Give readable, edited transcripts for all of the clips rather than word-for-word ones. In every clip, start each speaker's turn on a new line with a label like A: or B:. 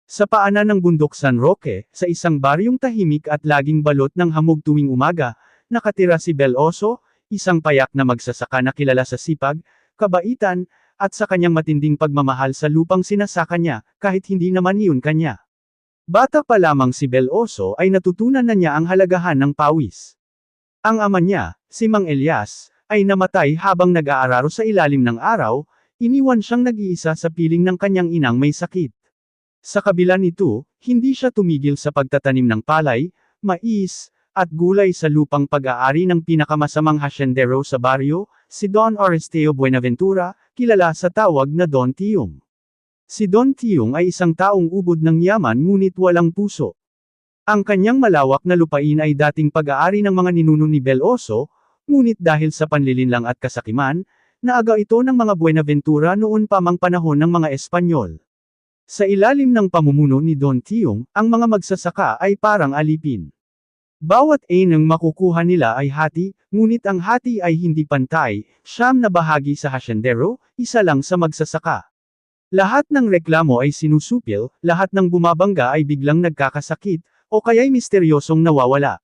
A: Sa paanan ng bundok San Roque, sa isang baryong tahimik at laging balot ng hamog tuwing umaga, nakatira si Bel Oso, isang payak na magsasaka na kilala sa sipag, kabaitan, at sa kanyang matinding pagmamahal sa lupang sinasaka niya, kahit hindi naman iyon kanya. Bata pa lamang si Bel Oso ay natutunan na niya ang halagahan ng pawis. Ang ama niya, si Mang Elias, ay namatay habang nag-aararo sa ilalim ng araw, iniwan siyang nag-iisa sa piling ng kanyang inang may sakit. Sa kabila nito, hindi siya tumigil sa pagtatanim ng palay, mais, at gulay sa lupang pag-aari ng pinakamasamang hasyendero sa baryo, si Don Oresteo Buenaventura, kilala sa tawag na Don Tiyong. Si Don Tiyong ay isang taong ubod ng yaman ngunit walang puso. Ang kanyang malawak na lupain ay dating pag-aari ng mga ninuno ni Bel Oso, ngunit dahil sa panlilinlang at kasakiman, naagaw ito ng mga Buenaventura noon pa mang panahon ng mga Espanyol. Sa ilalim ng pamumuno ni Don Tiyong, ang mga magsasaka ay parang alipin. Bawat ng makukuha nila ay hati, ngunit ang hati ay hindi pantay, 9 na bahagi sa hasyendero, 1 lang sa magsasaka. Lahat ng reklamo ay sinusupil, lahat ng bumabangga ay biglang nagkakasakit, o kaya'y misteryosong nawawala.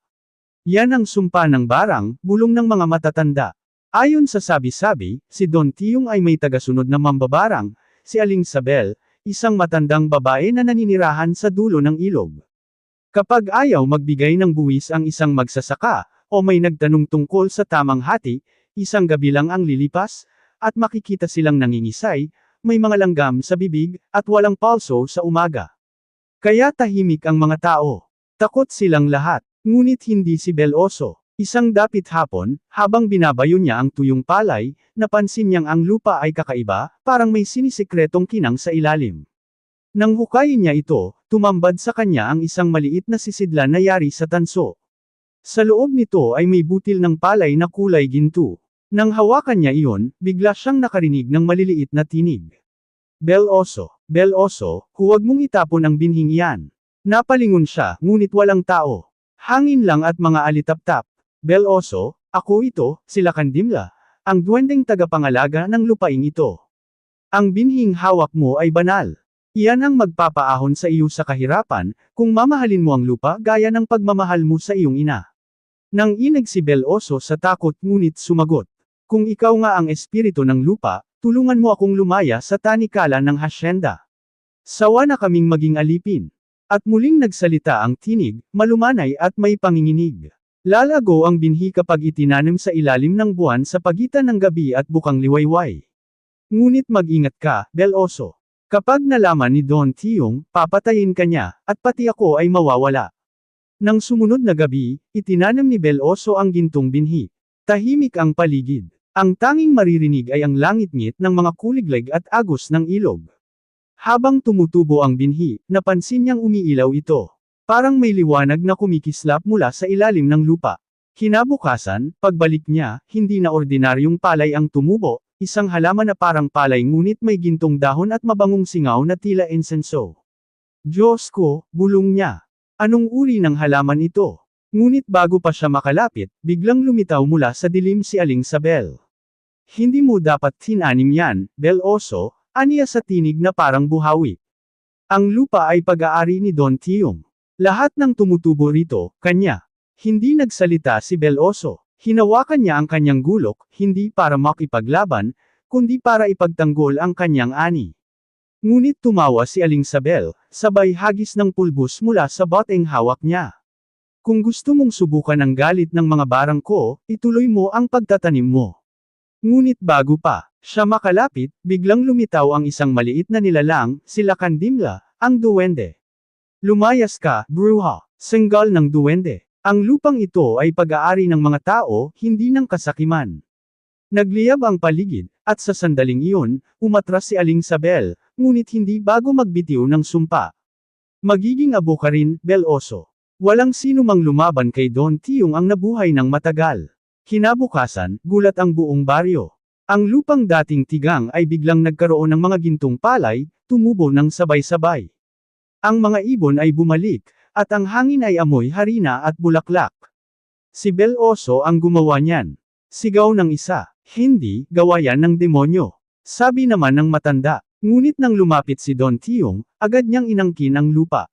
A: Yan ang sumpa ng barang, bulong ng mga matatanda. Ayon sa sabi-sabi, si Don Tiyong ay may tagasunod na mambabarang, si Aling Sabel, isang matandang babae na naninirahan sa dulo ng ilog. Kapag ayaw magbigay ng buwis ang isang magsasaka, o may nagtanong tungkol sa tamang hati, isang gabi lang ang lilipas, at makikita silang nangingisay, may mga langgam sa bibig, at walang palso sa umaga. Kaya tahimik ang mga tao. Takot silang lahat, ngunit hindi si Bel Oso. Isang dapit hapon, habang binabayo niya ang tuyong palay, napansin niyang ang lupa ay kakaiba, parang may sinisikretong kinang sa ilalim. Nang hukayin niya ito, tumambad sa kanya ang isang maliit na sisidlan na yari sa tanso. Sa loob nito ay may butil ng palay na kulay ginto. Nang hawakan niya iyon, bigla siyang nakarinig ng maliliit na tinig. Bel Oso, huwag mong itapon ang binhing iyan. Napalingon siya, ngunit walang tao. Hangin lang at mga alitaptap. Bel Oso, ako ito, si Lacandimla, ang duwendeng tagapangalaga ng lupaing ito. Ang binhing hawak mo ay banal. Iyan ang magpapaahon sa iyo sa kahirapan, kung mamahalin mo ang lupa gaya ng pagmamahal mo sa iyong ina. Nang inig si Bel Oso sa takot ngunit sumagot. Kung ikaw nga ang espiritu ng lupa, tulungan mo akong lumaya sa tanikala ng hasyenda. Sawa na kaming maging alipin. At muling nagsalita ang tinig, malumanay at may panginginig. Lalago ang binhi kapag itinanim sa ilalim ng buwan sa pagitan ng gabi at bukang liwayway. Ngunit mag-ingat ka, Bel Oso. Kapag nalaman ni Don Tiyong, papatayin ka niya, at pati ako ay mawawala. Nang sumunod na gabi, itinanim ni Bel Oso ang gintong binhi. Tahimik ang paligid. Ang tanging maririnig ay ang langit-ngit ng mga kuliglig at agos ng ilog. Habang tumutubo ang binhi, napansin niyang umiilaw ito. Parang may liwanag na kumikislap mula sa ilalim ng lupa. Kinabukasan, pagbalik niya, hindi na ordinaryong palay ang tumubo, isang halaman na parang palay ngunit may gintong dahon at mabangong singaw na tila insenso. Diyos ko, bulong niya. Anong uri ng halaman ito? Ngunit bago pa siya makalapit, biglang lumitaw mula sa dilim si Aling Sabel. Hindi mo dapat tinanim yan, Bel Oso, aniya sa tinig na parang buhawi. Ang lupa ay pag-aari ni Don Tiyong. Lahat ng tumutubo rito, kanya. Hindi nagsalita si Bel Oso. Hinawakan niya ang kanyang gulok, hindi para makipaglaban, kundi para ipagtanggol ang kanyang ani. Ngunit tumawa si Aling Sabel, sabay hagis ng pulbos mula sa boteng hawak niya. Kung gusto mong subukan ang galit ng mga barang ko, ituloy mo ang pagtatanim mo. Ngunit bago pa siya makalapit, biglang lumitaw ang isang maliit na nilalang, si Lacandimla, ang duwende. Lumayas ka, bruha, senggal ng duwende. Ang lupang ito ay pag-aari ng mga tao, hindi ng kasakiman. Nagliyab ang paligid, at sa sandaling iyon, umatras si Aling Sabel, ngunit hindi bago magbitiw ng sumpa. Magiging abo ka rin, Bel Oso. Walang sino mang lumaban kay Don Tiyong ang nabuhay ng matagal. Kinabukasan, gulat ang buong baryo. Ang lupang dating tigang ay biglang nagkaroon ng mga gintong palay, tumubo ng sabay-sabay. Ang mga ibon ay bumalik, at ang hangin ay amoy harina at bulaklak. Si Bel Oso ang gumawa niyan. Sigaw ng isa, hindi, gawa yan ng demonyo. Sabi naman ng matanda, Ngunit nang lumapit si Don Tiong, agad niyang inangkin ang lupa.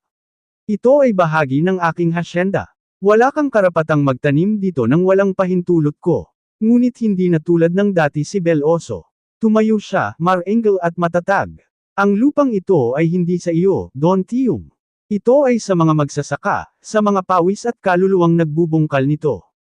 A: Ito ay bahagi ng aking hasyenda. Wala kang karapatang magtanim dito nang walang pahintulot ko. Ngunit hindi na tulad ng dati si Beloso. Tumayo siya, marangal at matatag. Ang lupang ito ay hindi sa iyo, Don Tiong. Ito ay sa mga magsasaka, sa mga pawis at kaluluwang nagbubungkal nito.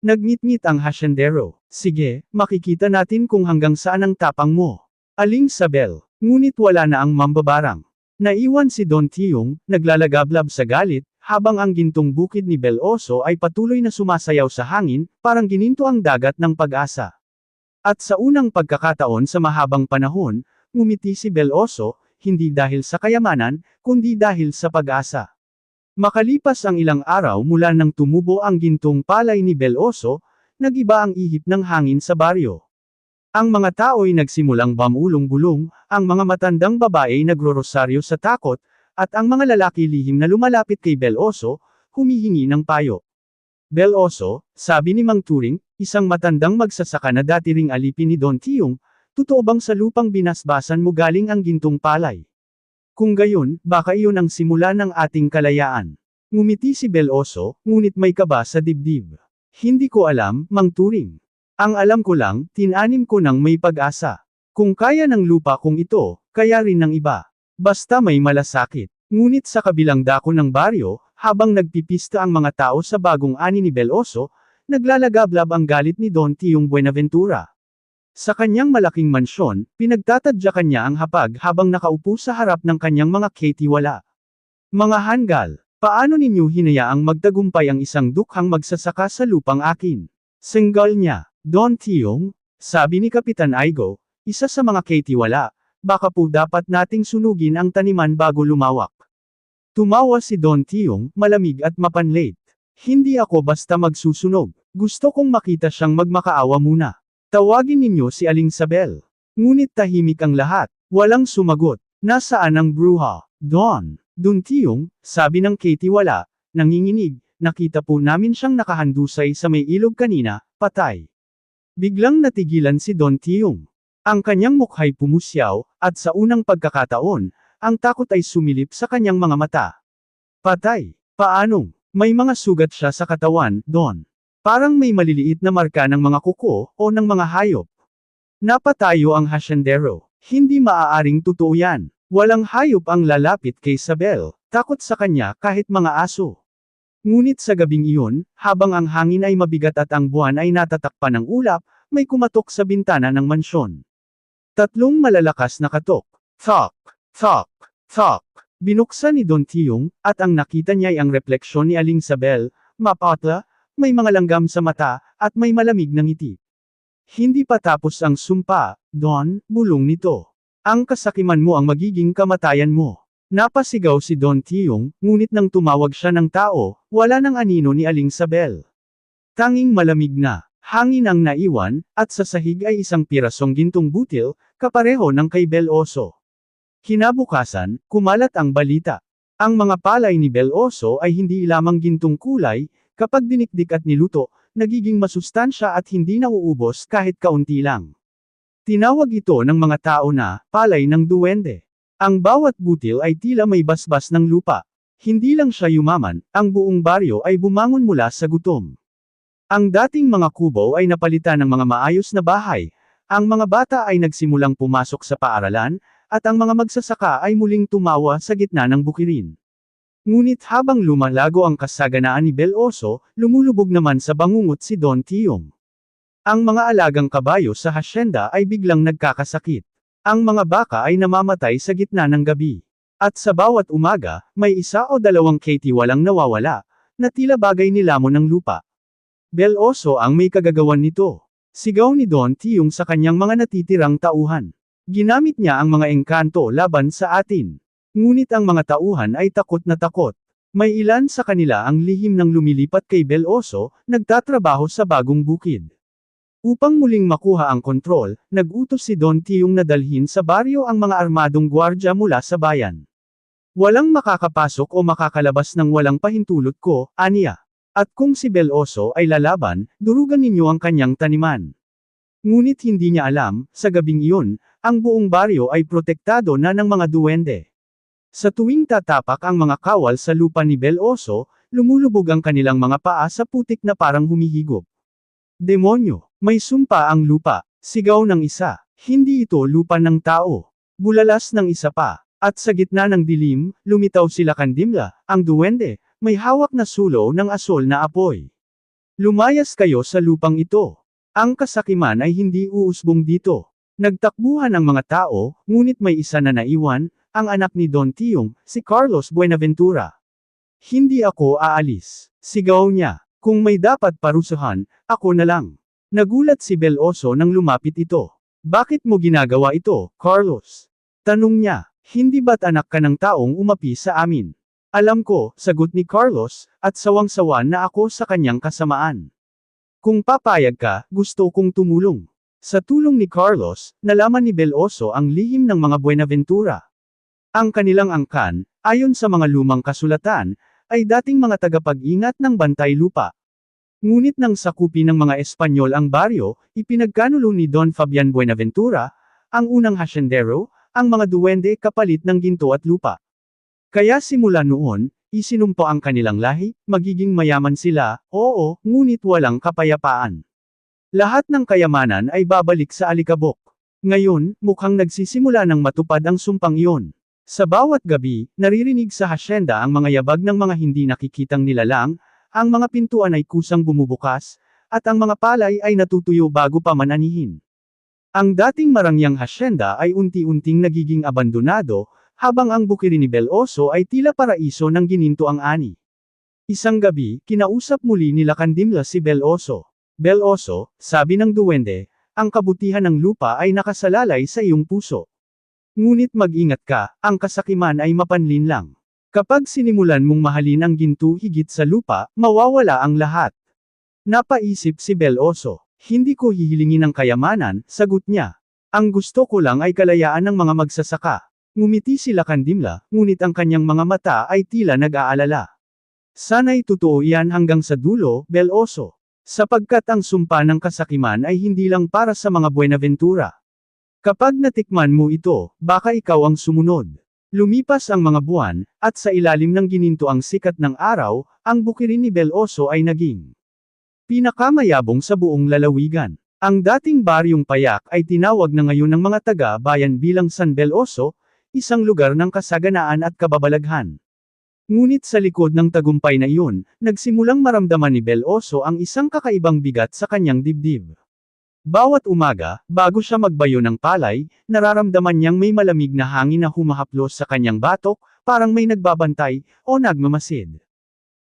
A: Nagngit-ngit ang hasyendero. Sige, makikita natin kung hanggang saan ang tapang mo. Aling Sabel. Ngunit wala na ang mambabarang. Naiwan si Don Tiong, naglalagablab sa galit, habang ang gintong bukid ni Beloso ay patuloy na sumasayaw sa hangin, parang gininto ang dagat ng pag-asa. At sa unang pagkakataon sa mahabang panahon, ngumiti si Beloso, hindi dahil sa kayamanan, kundi dahil sa pag-asa. Makalipas ang ilang araw mula nang tumubo ang gintong palay ni Beloso, nag-iba ang ihip ng hangin sa baryo. Ang mga tao'y nagsimulang bumulong-bulong, ang mga matandang babae nagro-rosaryo sa takot, at ang mga lalaki lihim na lumalapit kay Beloso, humihingi ng payo. Beloso, sabi ni Mang Turing, isang matandang magsasaka na dati ring alipin ni Don Tiong, totoo bang sa lupang binasbasan mo galing ang gintong palay? Kung gayon, baka iyon ang simula ng ating kalayaan. Ngumiti si Beloso, ngunit may kaba sa dibdib. Hindi ko alam, Mang Turing. Ang alam ko lang, tinanim ko ng may pag-asa. Kung kaya ng lupa kong ito, kaya rin ng iba. Basta may malasakit. Ngunit sa kabilang dako ng baryo, habang nagpipista ang mga tao sa bagong ani ni Beloso, naglalagablab ang galit ni Don Tiong Buenaventura. Sa kanyang malaking mansyon, pinagtatadyakan niya ang hapag habang nakaupo sa harap ng kanyang mga katiwala. Mga hanggal, paano ninyo hinayaang magtagumpay ang isang dukhang magsasaka sa lupang akin? Senggal niya. Don Tiong, sabi ni Kapitan Aigo, isa sa mga katiwala, baka po dapat nating sunugin ang taniman bago lumawak. Tumawa si Don Tiong, malamig at mapanlait. Hindi ako basta magsusunog. Gusto kong makita siyang magmakaawa muna. Tawagin ninyo si Aling Sabel. Ngunit tahimik ang lahat. Walang sumagot. Nasaan ang bruha? Don Tiong, sabi ng katiwala, nanginginig, nakita po namin siyang nakahandusay sa may ilog kanina, patay. Biglang natigilan si Don Tiong. Ang kanyang mukha'y pumusyaw, at sa unang pagkakataon, ang takot ay sumilip sa kanyang mga mata. Patay. Paano? May mga sugat siya sa katawan, Don. Parang may maliliit na marka ng mga kuko, o ng mga hayop. Napatayo ang hasyendero. Hindi maaaring totoo yan. Walang hayop ang lalapit kay Sabel, takot sa kanya kahit mga aso. Ngunit sa gabing iyon, habang ang hangin ay mabigat at ang buwan ay natatakpan ng ulap, may kumatok sa bintana ng mansyon. Tatlong malalakas na katok. Thok, thok, thok. Binuksan ni Don Tiong, at ang nakita niya ay ang refleksyon ni Aling Sabel, mapatla, may mga langgam sa mata, at may malamig na ngiti. Hindi pa tapos ang sumpa, Don, bulong nito. Ang kasakiman mo ang magiging kamatayan mo. Napasigaw si Don Tiong, ngunit nang tumawag siya ng tao, wala nang anino ni Aling Sabel. Tanging malamig na hangin ang naiwan, at sa sahig ay isang pirasong gintong butil, kapareho ng kay Beloso. Kinabukasan, kumalat ang balita. Ang mga palay ni Beloso ay hindi lamang gintong kulay, kapag dinikdik at niluto, nagiging masustansya at hindi nauubos kahit kaunti lang. Tinawag ito ng mga tao na, palay ng duwende. Ang bawat butil ay tila may basbas ng lupa. Hindi lang siya yumaman, ang buong baryo ay bumangon mula sa gutom. Ang dating mga kubo ay napalitan ng mga maayos na bahay, ang mga bata ay nagsimulang pumasok sa paaralan, at ang mga magsasaka ay muling tumawa sa gitna ng bukirin. Ngunit habang lumalago ang kasaganaan ni Beloso, lumulubog naman sa bangungot si Don Tiong. Ang mga alagang kabayo sa hasyenda ay biglang nagkakasakit. Ang mga baka ay namamatay sa gitna ng gabi. At sa bawat umaga, may isa o dalawang katiwalang nawawala, na tila bagay nilamon ng lupa. Beloso ang may kagagawan nito. Sigaw ni Don Tiong sa kanyang mga natitirang tauhan. Ginamit niya ang mga engkanto laban sa atin. Ngunit ang mga tauhan ay takot na takot. May ilan sa kanila ang lihim ng lumilipat kay Beloso, nagtatrabaho sa bagong bukid. Upang muling makuha ang kontrol, nag-utos si Don Tiong na dalhin sa baryo ang mga armadong gwardya mula sa bayan. Walang makakapasok o makakalabas ng walang pahintulot ko, aniya. At kung si Beloso ay lalaban, durugan ninyo ang kanyang taniman. Ngunit hindi niya alam, sa gabing iyon, ang buong baryo ay protektado na ng mga duwende. Sa tuwing tatapak ang mga kawal sa lupa ni Beloso, lumulubog ang kanilang mga paa sa putik na parang humihigop. Demonyo, may sumpa ang lupa, sigaw ng isa, hindi ito lupa ng tao. Bulalas ng isa pa, at sa gitna ng dilim, lumitaw sila Kandimla, ang duwende, may hawak na sulo ng asol na apoy. Lumayas kayo sa lupang ito. Ang kasakiman ay hindi uusbong dito. Nagtakbuhan ang mga tao, ngunit may isa na naiwan, ang anak ni Don Tiong, si Carlos Buenaventura. Hindi ako aalis, sigaw niya. Kung may dapat parusahan, ako na lang. Nagulat si Beloso nang lumapit ito. Bakit mo ginagawa ito, Carlos? Tanong niya, hindi ba't anak ka ng taong umapi sa amin? Alam ko, sagot ni Carlos, at sawang-sawa na ako sa kanyang kasamaan. Kung papayag ka, gusto kong tumulong. Sa tulong ni Carlos, nalaman ni Beloso ang lihim ng mga Buenaventura. Ang kanilang angkan, ayon sa mga lumang kasulatan, ay dating mga tagapag-ingat ng bantay lupa. Ngunit nang sakupin ng mga Espanyol ang baryo, ipinagkanulo ni Don Fabian Buenaventura, ang unang hasyendero, ang mga duwende kapalit ng ginto at lupa. Kaya simula noon, isinumpa ang kanilang lahi, magiging mayaman sila, oo, ngunit walang kapayapaan. Lahat ng kayamanan ay babalik sa alikabok. Ngayon, mukhang nagsisimula ng matupad ang sumpang iyon. Sa bawat gabi, naririnig sa hasyenda ang mga yabag ng mga hindi nakikitang nilalang, ang mga pintuan ay kusang bumubukas, at ang mga palay ay natutuyo bago pa man anihin. Ang dating marangyang hasyenda ay unti-unting nagiging abandonado, habang ang bukiri ni Beloso ay tila paraiso ng gininto ang ani. Isang gabi, kinausap muli nila Kandimla si Beloso. Beloso, sabi ng duwende, ang kabutihan ng lupa ay nakasalalay sa iyong puso. Ngunit mag-ingat ka, ang kasakiman ay mapanlin lang. Kapag sinimulan mong mahalin ang ginto higit sa lupa, mawawala ang lahat. Napaisip si Beloso, hindi ko hihilingin ang kayamanan, sagot niya. Ang gusto ko lang ay kalayaan ng mga magsasaka. Ngumiti sila Kandimla, ngunit ang kanyang mga mata ay tila nag-aalala. Sana'y totoo yan hanggang sa dulo, Beloso. Sapagkat ang sumpa ng kasakiman ay hindi lang para sa mga Buenaventura. Kapag natikman mo ito, baka ikaw ang sumunod. Lumipas ang mga buwan, at sa ilalim ng gininto ang sikat ng araw, ang bukirin ni Beloso ay naging pinakamayabong sa buong lalawigan. Ang dating baryong Payak ay tinawag na ngayon ng mga taga-bayan bilang San Beloso, isang lugar ng kasaganaan at kababalaghan. Ngunit sa likod ng tagumpay na iyon, nagsimulang maramdaman ni Beloso ang isang kakaibang bigat sa kanyang dibdib. Bawat umaga, bago siya magbayo ng palay, nararamdaman niyang may malamig na hangin na humahaplos sa kanyang batok, parang may nagbabantay, o nagmamasid.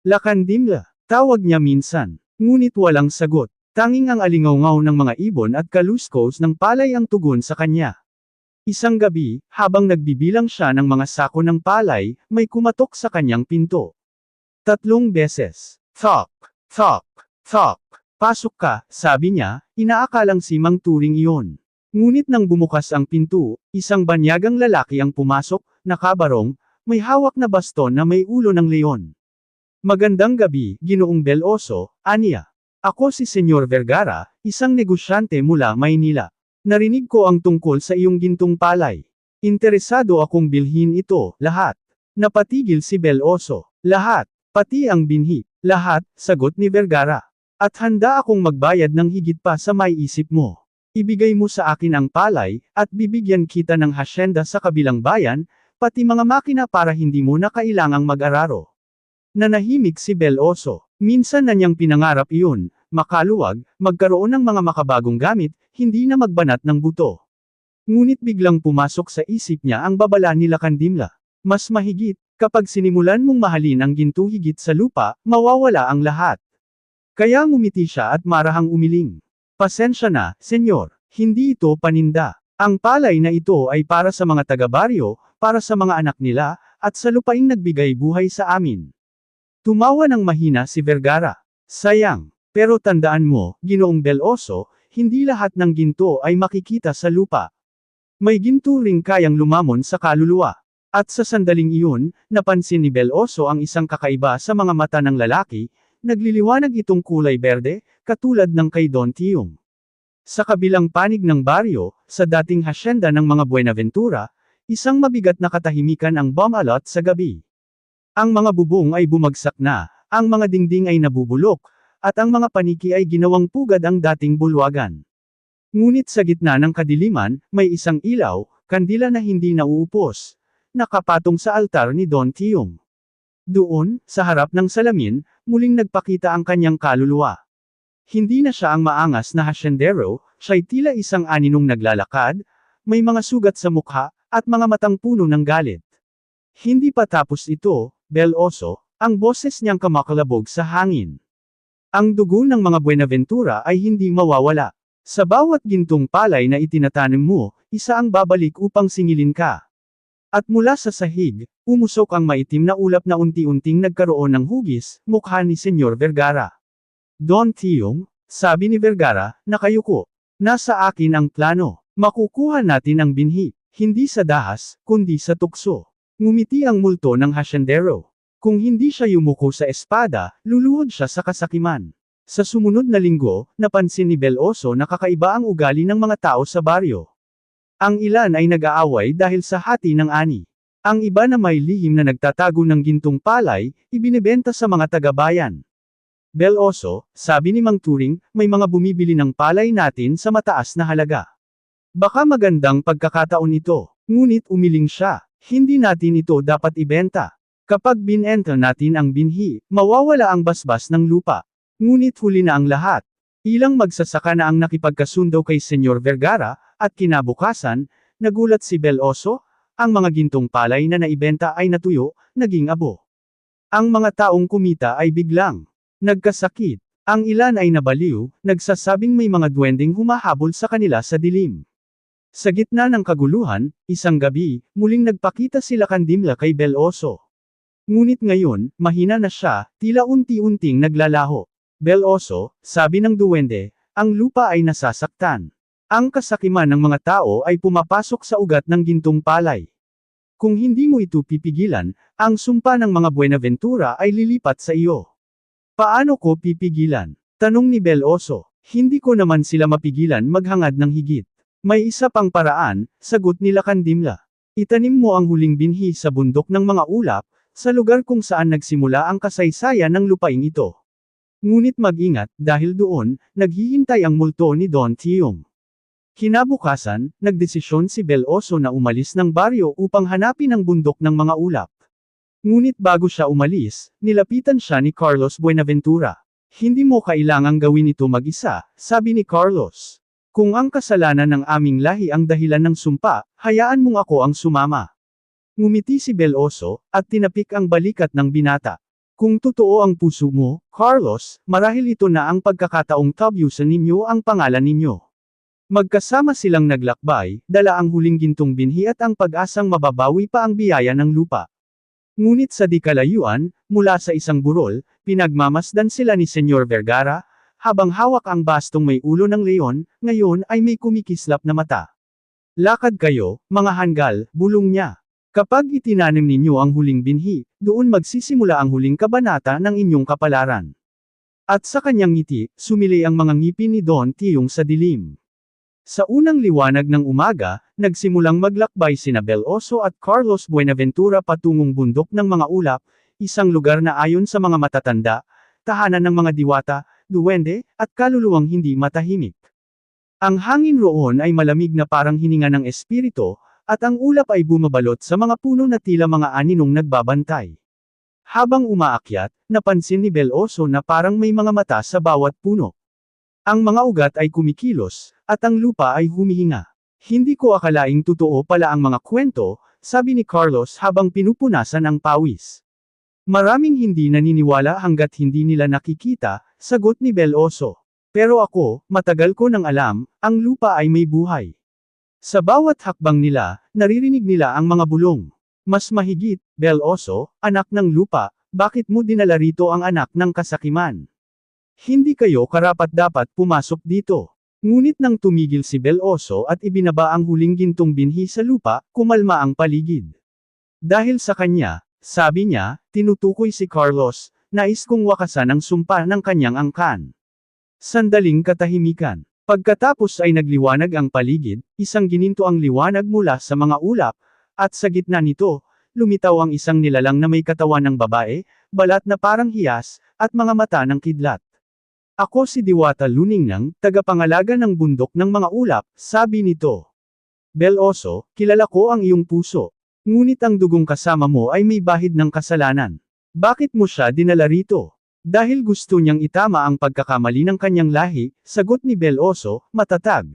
A: Lakandimla, tawag niya minsan, ngunit walang sagot. Tanging ang alingawngaw ng mga ibon at kaluskos ng palay ang tugon sa kanya. Isang gabi, habang nagbibilang siya ng mga sako ng palay, may kumatok sa kanyang pinto. 3 beses. Thok, thok, thok. Pasok ka, sabi niya, inaakalang si Mang Turing iyon. Ngunit nang bumukas ang pinto, isang banyagang lalaki ang pumasok, nakabarong, may hawak na baston na may ulo ng leon. Magandang gabi, Ginoong Beloso, aniya. Ako si Senyor Vergara, isang negosyante mula Maynila. Narinig ko ang tungkol sa iyong gintong palay. Interesado akong bilhin ito, lahat. Napatigil si Beloso. Lahat, pati ang binhi. Lahat, sagot ni Vergara. At handa akong magbayad ng higit pa sa may isip mo. Ibigay mo sa akin ang palay, at bibigyan kita ng hasyenda sa kabilang bayan, pati mga makina para hindi mo na kailangang mag-araro. Nanahimik si Beloso. Minsan na niyang pinangarap iyon, makaluwag, magkaroon ng mga makabagong gamit, hindi na magbanat ng buto. Ngunit biglang pumasok sa isip niya ang babala nila Kandimla. Mas mahigit, kapag sinimulan mong mahalin ang ginto higit sa lupa, mawawala ang lahat. Kaya ngumiti siya at marahang umiling. Pasensya na, senyor, hindi ito paninda. Ang palay na ito ay para sa mga taga-baryo, para sa mga anak nila, at sa lupaing nagbigay buhay sa amin. Tumawa ng mahina si Vergara. Sayang, pero tandaan mo, Ginoong Beloso, hindi lahat ng ginto ay makikita sa lupa. May ginto ring kayang lumamon sa kaluluwa. At sa sandaling iyon, napansin ni Beloso ang isang kakaiba sa mga mata ng lalaki. Nagliliwanag itong kulay berde, katulad ng kay Don Tiong. Sa kabilang panig ng baryo, sa dating hasyenda ng mga Buenaventura, isang mabigat na katahimikan ang bumalot sa gabi. Ang mga bubong ay bumagsak na, ang mga dingding ay nabubulok, at ang mga paniki ay ginawang pugad ang dating bulwagan. Ngunit sa gitna ng kadiliman, may isang ilaw, kandila na hindi nauupos, nakapatong sa altar ni Don Tiong. Doon, sa harap ng salamin, muling nagpakita ang kanyang kaluluwa. Hindi na siya ang maangas na hasyendero, siya'y tila isang aninong naglalakad, may mga sugat sa mukha, at mga matang puno ng galit. Hindi pa tapos ito, Bel Oso, ang boses niyang kamakalabog sa hangin. Ang dugo ng mga Buenaventura ay hindi mawawala. Sa bawat gintong palay na itinatanim mo, isa ang babalik upang singilin ka. At mula sa sahig, umusok ang maitim na ulap na unti-unting nagkaroon ng hugis, mukha ni Senyor Vergara. Don Tiong, sabi ni Vergara, nakayuko. Nasa akin ang plano. Makukuha natin ang binhi, hindi sa dahas, kundi sa tukso. Ngumiti ang multo ng hasyendero. Kung hindi siya yumuko sa espada, luluhod siya sa kasakiman. Sa sumunod na linggo, napansin ni Bel Oso na kakaiba ang ugali ng mga tao sa baryo. Ang ilan ay nag-aaway dahil sa hati ng ani. Ang iba na may lihim na nagtatago ng gintong palay, ibinebenta sa mga taga-bayan. Bel Oso, sabi ni Mang Turing, may mga bumibili ng palay natin sa mataas na halaga. Baka magandang pagkakataon ito, ngunit umiling siya, hindi natin ito dapat ibenta. Kapag binenta natin ang binhi, mawawala ang basbas ng lupa. Ngunit huli na ang lahat. Ilang magsasaka na ang nakipagkasundo kay Senyor Vergara, at kinabukasan, nagulat si Bel Oso, ang mga gintong palay na naibenta ay natuyo, naging abo. Ang mga taong kumita ay biglang nagkasakit. Ang ilan ay nabaliw, nagsasabing may mga duwending humahabol sa kanila sa dilim. Sa gitna ng kaguluhan, isang gabi, muling nagpakita sila Kandimla kay Bel Oso. Ngunit ngayon, mahina na siya, tila unti-unting naglalaho. Bel Oso, sabi ng duwende, ang lupa ay nasasaktan. Ang kasakiman ng mga tao ay pumapasok sa ugat ng gintong palay. Kung hindi mo ito pipigilan, ang sumpa ng mga Buenaventura ay lilipat sa iyo. Paano ko pipigilan? Tanong ni Bel Oso. Hindi ko naman sila mapigilan maghangad ng higit. May isa pang paraan, sagot nila Kandimla. Itanim mo ang huling binhi sa bundok ng mga ulap, sa lugar kung saan nagsimula ang kasaysayan ng lupain ito. Ngunit mag-ingat, dahil doon, naghihintay ang multo ni Don Tiong. Kinabukasan, nagdesisyon si Bel Oso na umalis ng baryo upang hanapin ang bundok ng mga ulap. Ngunit bago siya umalis, nilapitan siya ni Carlos Buenaventura. Hindi mo kailangang gawin ito mag-isa, sabi ni Carlos. Kung ang kasalanan ng aming lahi ang dahilan ng sumpa, hayaan mong ako ang sumama. Ngumiti si Bel Oso, at tinapik ang balikat ng binata. Kung totoo ang puso mo, Carlos, marahil ito na ang pagkakataong tabyusan ninyo ang pangalan ninyo. Magkasama silang naglakbay, dala ang huling gintong binhi at ang pag-asang mababawi pa ang biyaya ng lupa. Ngunit sa di kalayuan, mula sa isang burol, pinagmamasdan sila ni Senyor Vergara, habang hawak ang bastong may ulo ng leon, ngayon ay may kumikislap na mata. Lakad kayo, mga hanggal, bulong niya. Kapag itinanim ninyo ang huling binhi, doon magsisimula ang huling kabanata ng inyong kapalaran. At sa kanyang ngiti, sumilay ang mga ngipin ni Don Tiong sa dilim. Sa unang liwanag ng umaga, nagsimulang maglakbay sina Bel Oso at Carlos Buenaventura patungong bundok ng mga ulap, isang lugar na ayon sa mga matatanda, tahanan ng mga diwata, duwende, at kaluluwang hindi matahimik. Ang hangin roon ay malamig na parang hininga ng espiritu, at ang ulap ay bumabalot sa mga puno na tila mga aninong nagbabantay. Habang umaakyat, napansin ni Bel Oso na parang may mga mata sa bawat puno. Ang mga ugat ay kumikilos, at ang lupa ay humihinga. Hindi ko akalaing totoo pala ang mga kwento, sabi ni Carlos habang pinupunasan ang pawis. Maraming hindi naniniwala hanggat hindi nila nakikita, sagot ni Bel Oso. Pero ako, matagal ko nang alam, ang lupa ay may buhay. Sa bawat hakbang nila, naririnig nila ang mga bulong. Mas mahigit, Bel Oso, anak ng lupa, bakit mo dinala rito ang anak ng kasakiman? Hindi kayo karapat-dapat pumasok dito. Ngunit nang tumigil si Bel Oso at ibinaba ang huling gintong binhi sa lupa, kumalma ang paligid. Dahil sa kanya, sabi niya, tinutukoy si Carlos, nais kong wakasan ang sumpa ng kanyang angkan. Sandaling katahimikan. Pagkatapos ay nagliwanag ang paligid, isang gininto ang liwanag mula sa mga ulap, at sa gitna nito, lumitaw ang isang nilalang na may katawan ng babae, balat na parang hiyas, at mga mata ng kidlat. Ako si Diwata Luningnang, tagapangalaga ng bundok ng mga ulap, sabi nito. Bel-Oso, kilala ko ang iyong puso. Ngunit ang dugong kasama mo ay may bahid ng kasalanan. Bakit mo siya dinala rito? Dahil gusto niyang itama ang pagkakamali ng kanyang lahi, sagot ni Bel-Oso, matatag.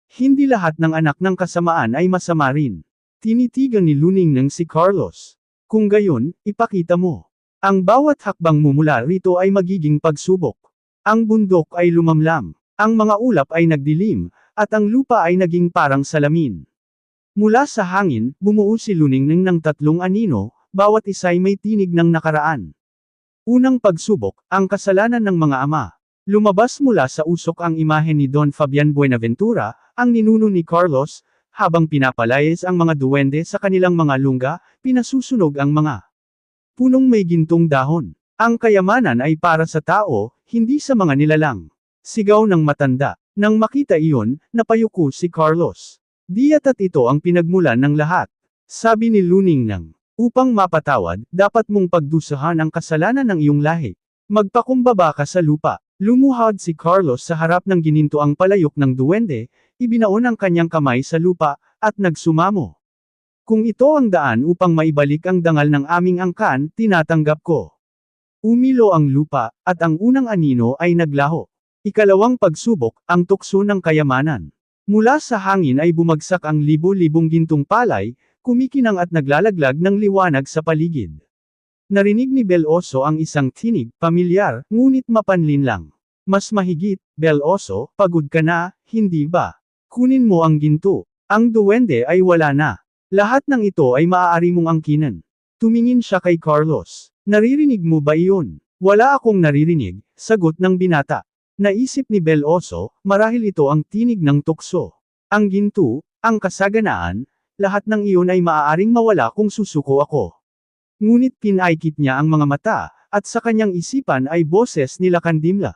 A: Hindi lahat ng anak ng kasamaan ay masama rin. Tinitigan ni Luningnang si Carlos. Kung gayon, ipakita mo. Ang bawat hakbang mo mula rito ay magiging pagsubok. Ang bundok ay lumamlam. Ang mga ulap ay nagdilim, at ang lupa ay naging parang salamin. Mula sa hangin, bumuo si Luningnang ng 3 anino, bawat isa'y may tinig ng nakaraan. Unang pagsubok, ang kasalanan ng mga ama. Lumabas mula sa usok ang imahe ni Don Fabian Buenaventura, ang ninuno ni Carlos, habang pinapalayas ang mga duwende sa kanilang mga lungga, pinasusunog ang mga punong may gintong dahon. Ang kayamanan ay para sa tao, hindi sa mga nilalang. Sigaw ng matanda. Nang makita iyon, napayuko si Carlos. Diya't ito ang pinagmulan ng lahat. Sabi ni Luningnang. Upang mapatawad, dapat mong pagdusahan ang kasalanan ng iyong lahi. Magpakumbaba ka sa lupa. Lumuhod si Carlos sa harap ng ginintoang palayok ng duwende, ibinaon ang kanyang kamay sa lupa, at nagsumamo. Kung ito ang daan upang maibalik ang dangal ng aming angkan, tinatanggap ko. Umilo ang lupa, at ang unang anino ay naglaho. Ikalawang pagsubok, ang tukso ng kayamanan. Mula sa hangin ay bumagsak ang libo-libong gintong palay, kumikinang at naglalaglag ng liwanag sa paligid. Narinig ni Bel-Oso ang isang tinig, pamilyar, ngunit mapanlin lang. Mas mahigit, Bel-Oso, pagod ka na, hindi ba? Kunin mo ang ginto. Ang duwende ay wala na. Lahat ng ito ay maaari mong angkinan. Tumingin siya kay Carlos. Naririnig mo ba iyon? Wala akong naririnig, sagot ng binata. Naisip ni Bel-Oso, marahil ito ang tinig ng tukso. Ang ginto, ang kasaganaan, lahat ng iyon ay maaaring mawala kung susuko ako. Ngunit pinaikit niya ang mga mata, at sa kanyang isipan ay boses nila Kandimla.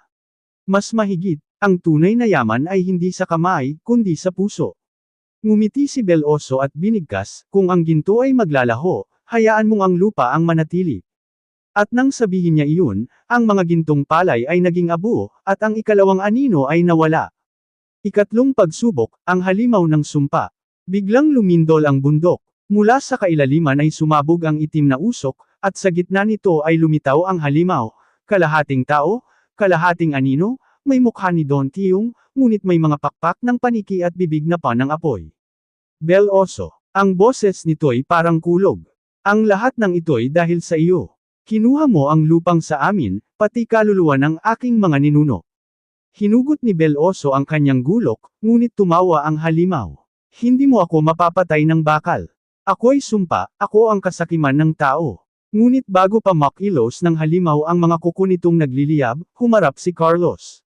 A: Mas mahigit, ang tunay na yaman ay hindi sa kamay, kundi sa puso. Ngumiti si Bel-Oso at binigkas, kung ang ginto ay maglalaho, hayaan mong ang lupa ang manatili. At nang sabihin niya iyon, ang mga gintong palay ay naging abo, at ang ikalawang anino ay nawala. Ikatlong pagsubok, ang halimaw ng sumpa. Biglang lumindol ang bundok. Mula sa kailaliman ay sumabog ang itim na usok, at sa gitna nito ay lumitaw ang halimaw. Kalahating tao, kalahating anino, may mukha ni Don Tiong, ngunit may mga pakpak ng paniki at bibig na pa ng apoy. Bel-Oso. Ang boses nito'y parang kulog. Ang lahat ng ito'y dahil sa iyo. Kinuha mo ang lupang sa amin, pati kaluluwa ng aking mga ninuno. Hinugot ni Bel-Oso ang kanyang gulok, ngunit tumawa ang halimaw. Hindi mo ako mapapatay ng bakal. Ako'y sumpa, ako ang kasakiman ng tao. Ngunit bago pa makilos ng halimaw ang mga kuko nitong nagliliyab, humarap si Carlos.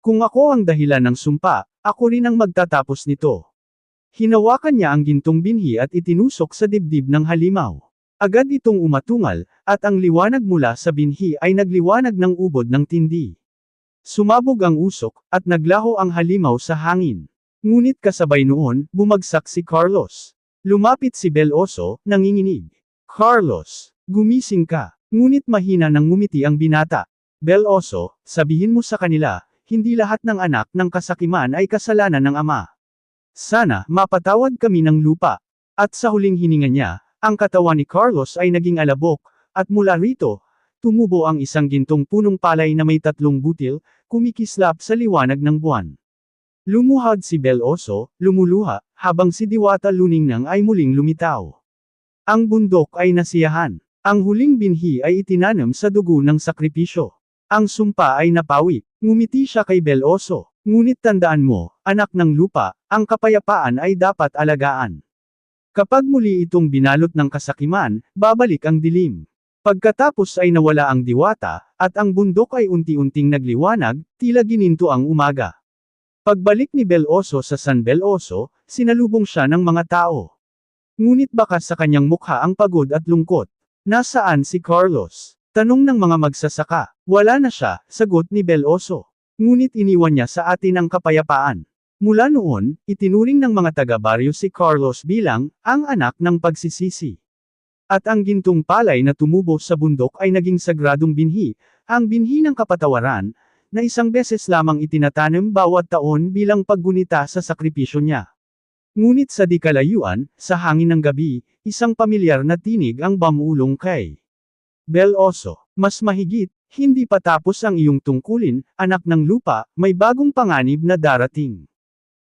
A: Kung ako ang dahilan ng sumpa, ako rin ang magtatapos nito. Hinawakan niya ang gintong binhi at itinusok sa dibdib ng halimaw. Agad itong umatungal, at ang liwanag mula sa binhi ay nagliwanag ng ubod ng tindi. Sumabog ang usok, at naglaho ang halimaw sa hangin. Ngunit kasabay noon, bumagsak si Carlos. Lumapit si Bel-Oso, nanginginig. Carlos, gumising ka. Ngunit mahina nang ngumiti ang binata. Bel-Oso, sabihin mo sa kanila, hindi lahat ng anak ng kasakiman ay kasalanan ng ama. Sana, mapatawad kami ng lupa. At sa huling hininga niya, ang katawan ni Carlos ay naging alabok, at mula rito, tumubo ang isang gintong punong palay na may 3 butil, kumikislap sa liwanag ng buwan. Lumuhod si Bel-Oso, lumuluha, habang si Diwata Luningnang ay muling lumitaw. Ang bundok ay nasiyahan. Ang huling binhi ay itinanam sa dugo ng sakripisyo. Ang sumpa ay napawi. Ngumiti siya kay Bel-Oso. Ngunit tandaan mo, anak ng lupa, ang kapayapaan ay dapat alagaan. Kapag muli itong binalot ng kasakiman, babalik ang dilim. Pagkatapos ay nawala ang diwata, at ang bundok ay unti-unting nagliwanag, tila gininto ang umaga. Pagbalik ni Bel-Oso sa San Bel-Oso, sinalubong siya ng mga tao. Ngunit baka sa kanyang mukha ang pagod at lungkot. Nasaan si Carlos? Tanong ng mga magsasaka. Wala na siya, sagot ni Bel-Oso. Ngunit iniwan niya sa atin ang kapayapaan. Mula noon, itinuring ng mga taga-baryo si Carlos bilang ang anak ng pagsisisi. At ang gintong palay na tumubo sa bundok ay naging sagradong binhi, ang binhi ng kapatawaran, na isang beses lamang itinatanim bawat taon bilang paggunita sa sakripisyo niya. Ngunit sa di kalayuan, sa hangin ng gabi, isang pamilyar na tinig ang bamulong kay Bel Oso. Mas mahigit, hindi pa tapos ang iyong tungkulin, anak ng lupa, may bagong panganib na darating.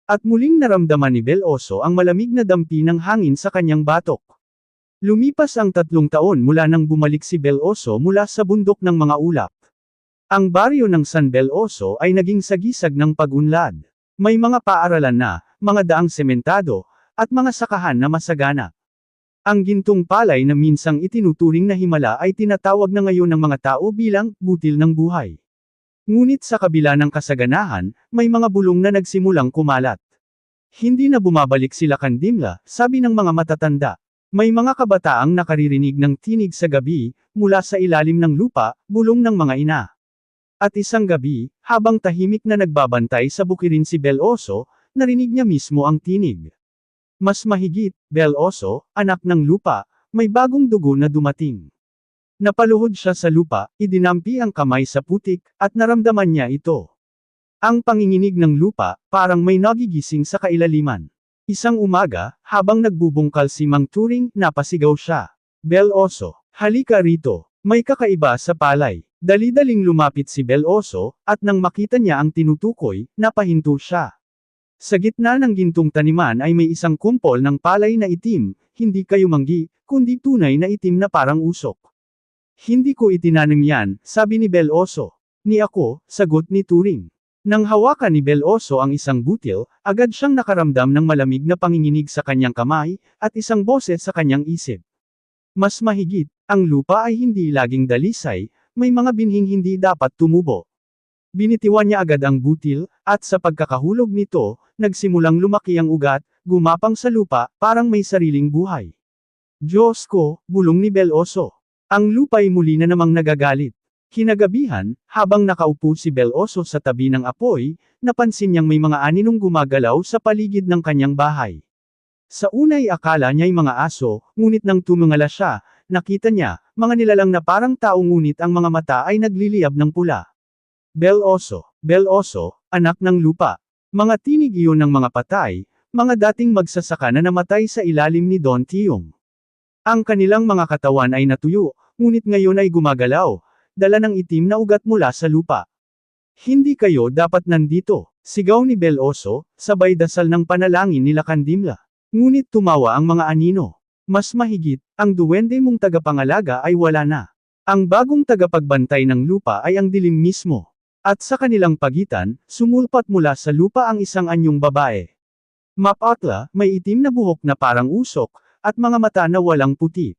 A: At muling naramdaman ni Bel Oso ang malamig na dampi ng hangin sa kanyang batok. Lumipas ang 3 taon mula nang bumalik si Bel Oso mula sa bundok ng mga ulap. Ang baryo ng San Bel Oso ay naging sagisag ng pag-unlad. May mga paaralan na, mga daang sementado, at mga sakahan na masagana. Ang gintong palay na minsang itinuturing na himala ay tinatawag na ngayon ng mga tao bilang butil ng buhay. Ngunit sa kabila ng kasaganahan, may mga bulong na nagsimulang kumalat. Hindi na bumabalik sila Kandimla, sabi ng mga matatanda. May mga kabataang nakaririnig ng tinig sa gabi, mula sa ilalim ng lupa, bulong ng mga ina. At isang gabi, habang tahimik na nagbabantay sa bukirin si Bel Oso, narinig niya mismo ang tinig. Mas mahigit, Bel Oso, anak ng lupa, may bagong dugo na dumating. Napaluhod siya sa lupa, idinampi ang kamay sa putik, at naramdaman niya ito. Ang panginginig ng lupa, parang may nagigising sa kailaliman. Isang umaga, habang nagbubungkal si Mang Turing, napasigaw siya. Bel Oso, halika rito, may kakaiba sa palay. Dali-daling lumapit si Bel Oso, at nang makita niya ang tinutukoy, napahinto siya. Sa gitna ng gintong taniman ay may isang kumpol ng palay na itim, hindi kayumanggi, kundi tunay na itim na parang usok. Hindi ko itinanim yan, sabi ni Bel Oso. Ni ako, sagot ni Turing. Nang hawakan ni Bel Oso ang isang butil, agad siyang nakaramdam ng malamig na panginginig sa kanyang kamay, at isang boses sa kanyang isip. Mas mahigit, ang lupa ay hindi laging dalisay, may mga binhing hindi dapat tumubo. Binitiwan niya agad ang butil, at sa pagkakahulog nito, nagsimulang lumaki ang ugat, gumapang sa lupa, parang may sariling buhay. Diyos ko, bulong ni Bel Oso. Ang lupa'y muli na namang nagagalit. Kinagabihan, habang nakaupo si Bel Oso sa tabi ng apoy, napansin niyang may mga aninong gumagalaw sa paligid ng kanyang bahay. Sa unay akala niya'y mga aso, ngunit nang tumingala siya, nakita niya, mga nilalang na parang tao ngunit ang mga mata ay nagliliyab ng pula. Bel Oso, anak ng lupa. Mga tinig iyon ng mga patay, mga dating magsasaka na namatay sa ilalim ni Don Tiong. Ang kanilang mga katawan ay natuyo, ngunit ngayon ay gumagalaw, dala ng itim na ugat mula sa lupa. Hindi kayo dapat nandito, sigaw ni Bel Oso, sabay dasal ng panalangin nila Kandimla. Ngunit tumawa ang mga anino. Mas mahigit, ang duwende mong tagapangalaga ay wala na. Ang bagong tagapagbantay ng lupa ay ang dilim mismo. At sa kanilang pagitan, sumulpat mula sa lupa ang isang anyong babae. Mapatla, may itim na buhok na parang usok, at mga mata na walang puti.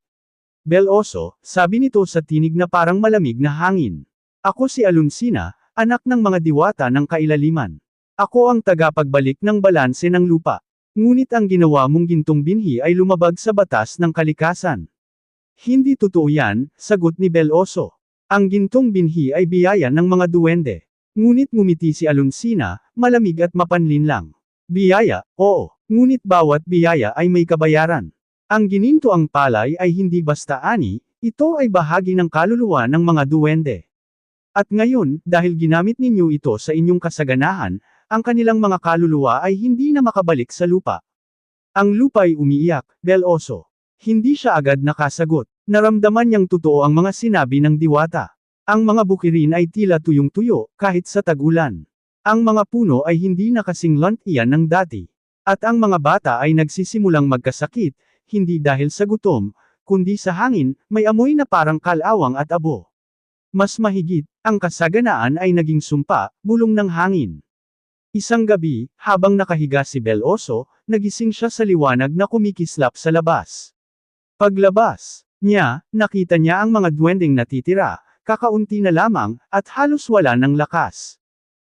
A: Bel Oso, sabi nito sa tinig na parang malamig na hangin. Ako si Alunsina, anak ng mga diwata ng kailaliman. Ako ang tagapagbalik ng balanse ng lupa. Ngunit ang ginawa mong gintong binhi ay lumabag sa batas ng kalikasan. Hindi totoo yan, sagot ni Bel Oso. Ang gintong binhi ay biyaya ng mga duwende. Ngunit ngumiti si Alunsina, malamig at mapanlin lang. Biyaya, oo, ngunit bawat biyaya ay may kabayaran. Ang ginintoang palay ay hindi basta ani, ito ay bahagi ng kaluluwa ng mga duwende. At ngayon, dahil ginamit ninyo ito sa inyong kasaganahan, ang kanilang mga kaluluwa ay hindi na makabalik sa lupa. Ang lupa ay umiiyak, Bel Oso. Hindi siya agad nakasagot. Naramdaman niyang totoo ang mga sinabi ng diwata. Ang mga bukirin ay tila tuyong-tuyo, kahit sa tag-ulan. Ang mga puno ay hindi na kasing lantian ng dati. At ang mga bata ay nagsisimulang magkasakit, hindi dahil sa gutom, kundi sa hangin, may amoy na parang kalawang at abo. Mas mahigit, ang kasaganaan ay naging sumpa, bulong ng hangin. Isang gabi, habang nakahiga si Bel Oso, nagising siya sa liwanag na kumikislap sa labas. Paglabas niya, nakita niya ang mga duwendeng natitira, kakaunti na lamang, at halos wala ng lakas.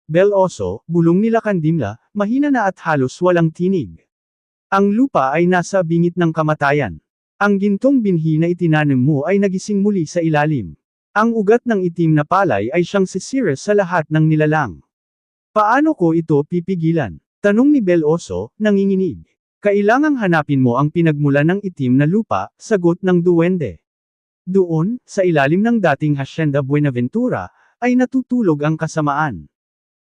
A: Bel Oso, bulong nila Kandimla, mahina na at halos walang tinig. Ang lupa ay nasa bingit ng kamatayan. Ang gintong binhi na itinanim mo ay nagising muli sa ilalim. Ang ugat ng itim na palay ay siyang sisira sa lahat ng nilalang. Paano ko ito pipigilan? Tanong ni Bel Oso, nanginginig. Kailangang hanapin mo ang pinagmulan ng itim na lupa, sagot ng duwende. Doon, sa ilalim ng dating Hacienda Buenaventura, ay natutulog ang kasamaan.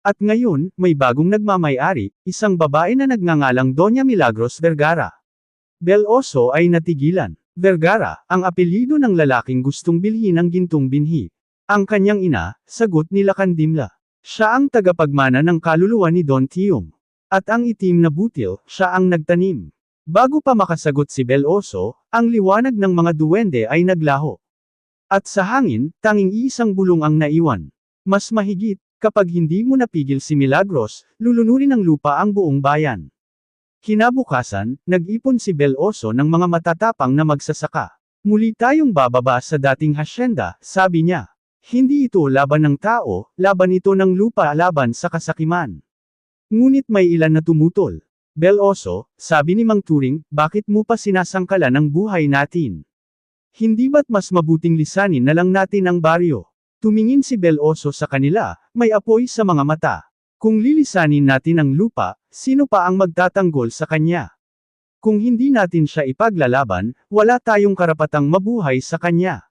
A: At ngayon, may bagong nagmamay-ari, isang babae na nagngangalang Doña Milagros Vergara. Bel Oso ay natigilan. Vergara, ang apelyido ng lalaking gustong bilhin ang gintong binhi. Ang kanyang ina, sagot ni Lacandimla. Siya ang tagapagmana ng kaluluwa ni Don Tiong. At ang itim na butil, siya ang nagtanim. Bago pa makasagot si Bel Oso, ang liwanag ng mga duwende ay naglaho. At sa hangin, tanging isang bulong ang naiwan. Mas mahigit, kapag hindi mo napigil si Milagros, lulunurin ng lupa ang buong bayan. Kinabukasan, nag-ipon si Bel Oso ng mga matatapang na magsasaka. Muli tayong bababa sa dating hasyenda, sabi niya. Hindi ito laban ng tao, laban ito ng lupa laban sa kasakiman. Ngunit may ilan na tumutol. Bel Oso, sabi ni Mang Turing, bakit mo pa sinasangkalan ang buhay natin? Hindi ba't mas mabuting lisanin na lang natin ang baryo? Tumingin si Bel Oso sa kanila, may apoy sa mga mata. Kung lilisanin natin ang lupa, sino pa ang magtatanggol sa kanya? Kung hindi natin siya ipaglalaban, wala tayong karapatang mabuhay sa kanya.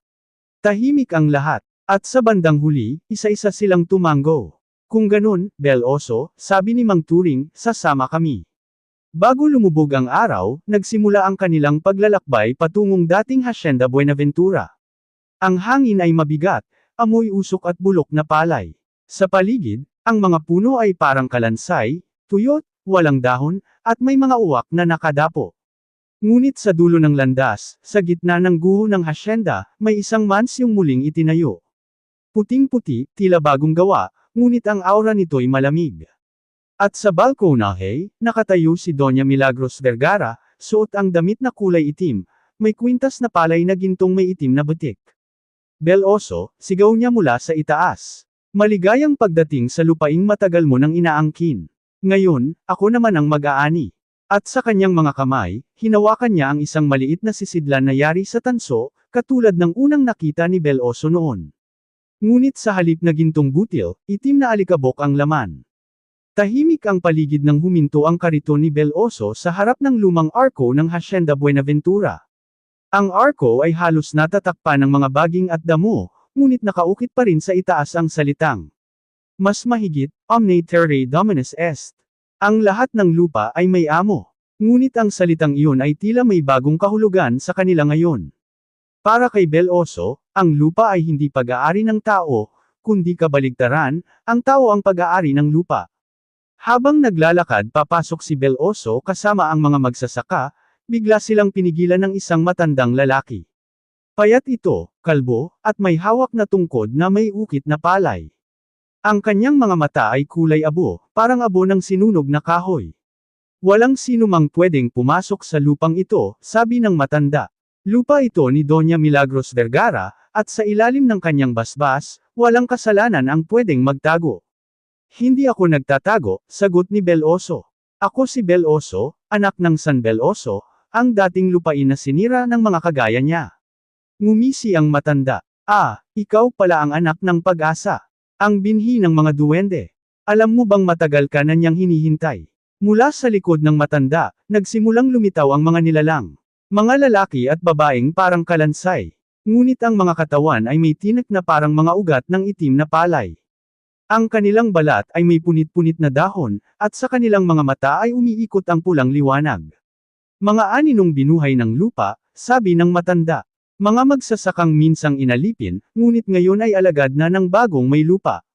A: Tahimik ang lahat. At sa bandang huli, isa-isa silang tumango. Kung ganun, Bel Oso, sabi ni Mang Turing, sasama kami. Bago lumubog ang araw, nagsimula ang kanilang paglalakbay patungong dating Hacienda Buenaventura. Ang hangin ay mabigat, amoy usok at bulok na palay. Sa paligid, ang mga puno ay parang kalansay, tuyot, walang dahon, at may mga uwak na nakadapo. Ngunit sa dulo ng landas, sa gitna ng guho ng hasyenda, may isang mansyong muling itinayo. Puting-puti, tila bagong gawa, ngunit ang aura nito'y malamig. At sa balkonahe, nakatayo si Doña Milagros Vergara, suot ang damit na kulay itim, may kwintas na palay na gintong may itim na butik. Bel Oso, sigaw niya mula sa itaas. Maligayang pagdating sa lupaing matagal mo nang inaangkin. Ngayon, ako naman ang mag-aani. At sa kanyang mga kamay, hinawakan niya ang isang maliit na sisidlan na yari sa tanso, katulad ng unang nakita ni Bel Oso noon. Ngunit sa halip na gintong butil, itim na alikabok ang laman. Tahimik ang paligid nang huminto ang kariton ni Bel Oso sa harap ng lumang arko ng Hacienda Buenaventura. Ang arko ay halos natatakpan ng mga baging at damo, ngunit nakaukit pa rin sa itaas ang salitang. Mas mahigit, omne terrae dominus est. Ang lahat ng lupa ay may amo. Ngunit ang salitang iyon ay tila may bagong kahulugan sa kanila ngayon. Para kay Bel Oso, ang lupa ay hindi pag-aari ng tao, kundi kabaligtaran, ang tao ang pag-aari ng lupa. Habang naglalakad papasok si Bel Oso kasama ang mga magsasaka, bigla silang pinigilan ng isang matandang lalaki. Payat ito, kalbo, at may hawak na tungkod na may ukit na palay. Ang kanyang mga mata ay kulay abo, parang abo ng sinunog na kahoy. Walang sino mang pwedeng pumasok sa lupang ito, sabi ng matanda. Lupa ito ni Doña Milagros Vergara, at sa ilalim ng kanyang basbas, walang kasalanan ang pwedeng magtago. Hindi ako nagtatago, sagot ni Bel Oso. Ako si Bel Oso, anak ng San Bel Oso, ang dating lupain na sinira ng mga kagaya niya. Ngumisi ang matanda. Ikaw pala ang anak ng Pag-asa. Ang binhi ng mga duwende. Alam mo bang matagal ka na niyang hinihintay? Mula sa likod ng matanda, nagsimulang lumitaw ang mga nilalang. Mga lalaki at babaeng parang kalansay. Ngunit ang mga katawan ay may tinik na parang mga ugat ng itim na palay. Ang kanilang balat ay may punit-punit na dahon, at sa kanilang mga mata ay umiikot ang pulang liwanag. Mga aninong binuhay ng lupa, sabi ng matanda. Mga magsasakang minsang inalipin, ngunit ngayon ay alagad na ng bagong may lupa.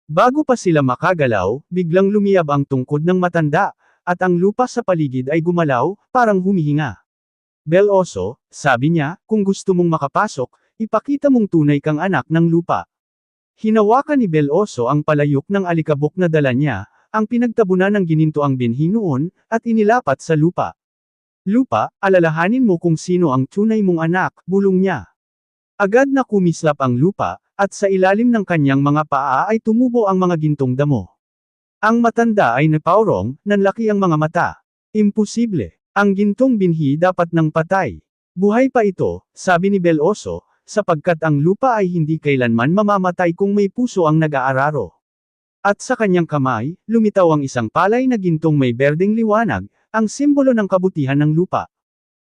A: Bago pa sila makagalaw, biglang lumiyab ang tungkod ng matanda, at ang lupa sa paligid ay gumalaw, parang humihinga. Bel Oso, sabi niya, kung gusto mong makapasok, ipakita mong tunay kang anak ng lupa. Hinawakan ni Bel Oso ang palayok ng alikabok na dala niya, ang pinagtabunan ng gininto ang binhi noon, at inilapat sa lupa. Lupa, alalahanin mo kung sino ang tunay mong anak, bulong niya. Agad na kumislap ang lupa, at sa ilalim ng kanyang mga paa ay tumubo ang mga gintong damo. Ang matanda ay napaurong, nanlaki ang mga mata. Imposible. Ang gintong binhi dapat nang patay. Buhay pa ito, sabi ni Bel Oso, sapagkat ang lupa ay hindi kailanman mamamatay kung may puso ang nag-aararo. At sa kanyang kamay, lumitaw ang isang palay na gintong may berdeng liwanag, ang simbolo ng kabutihan ng lupa.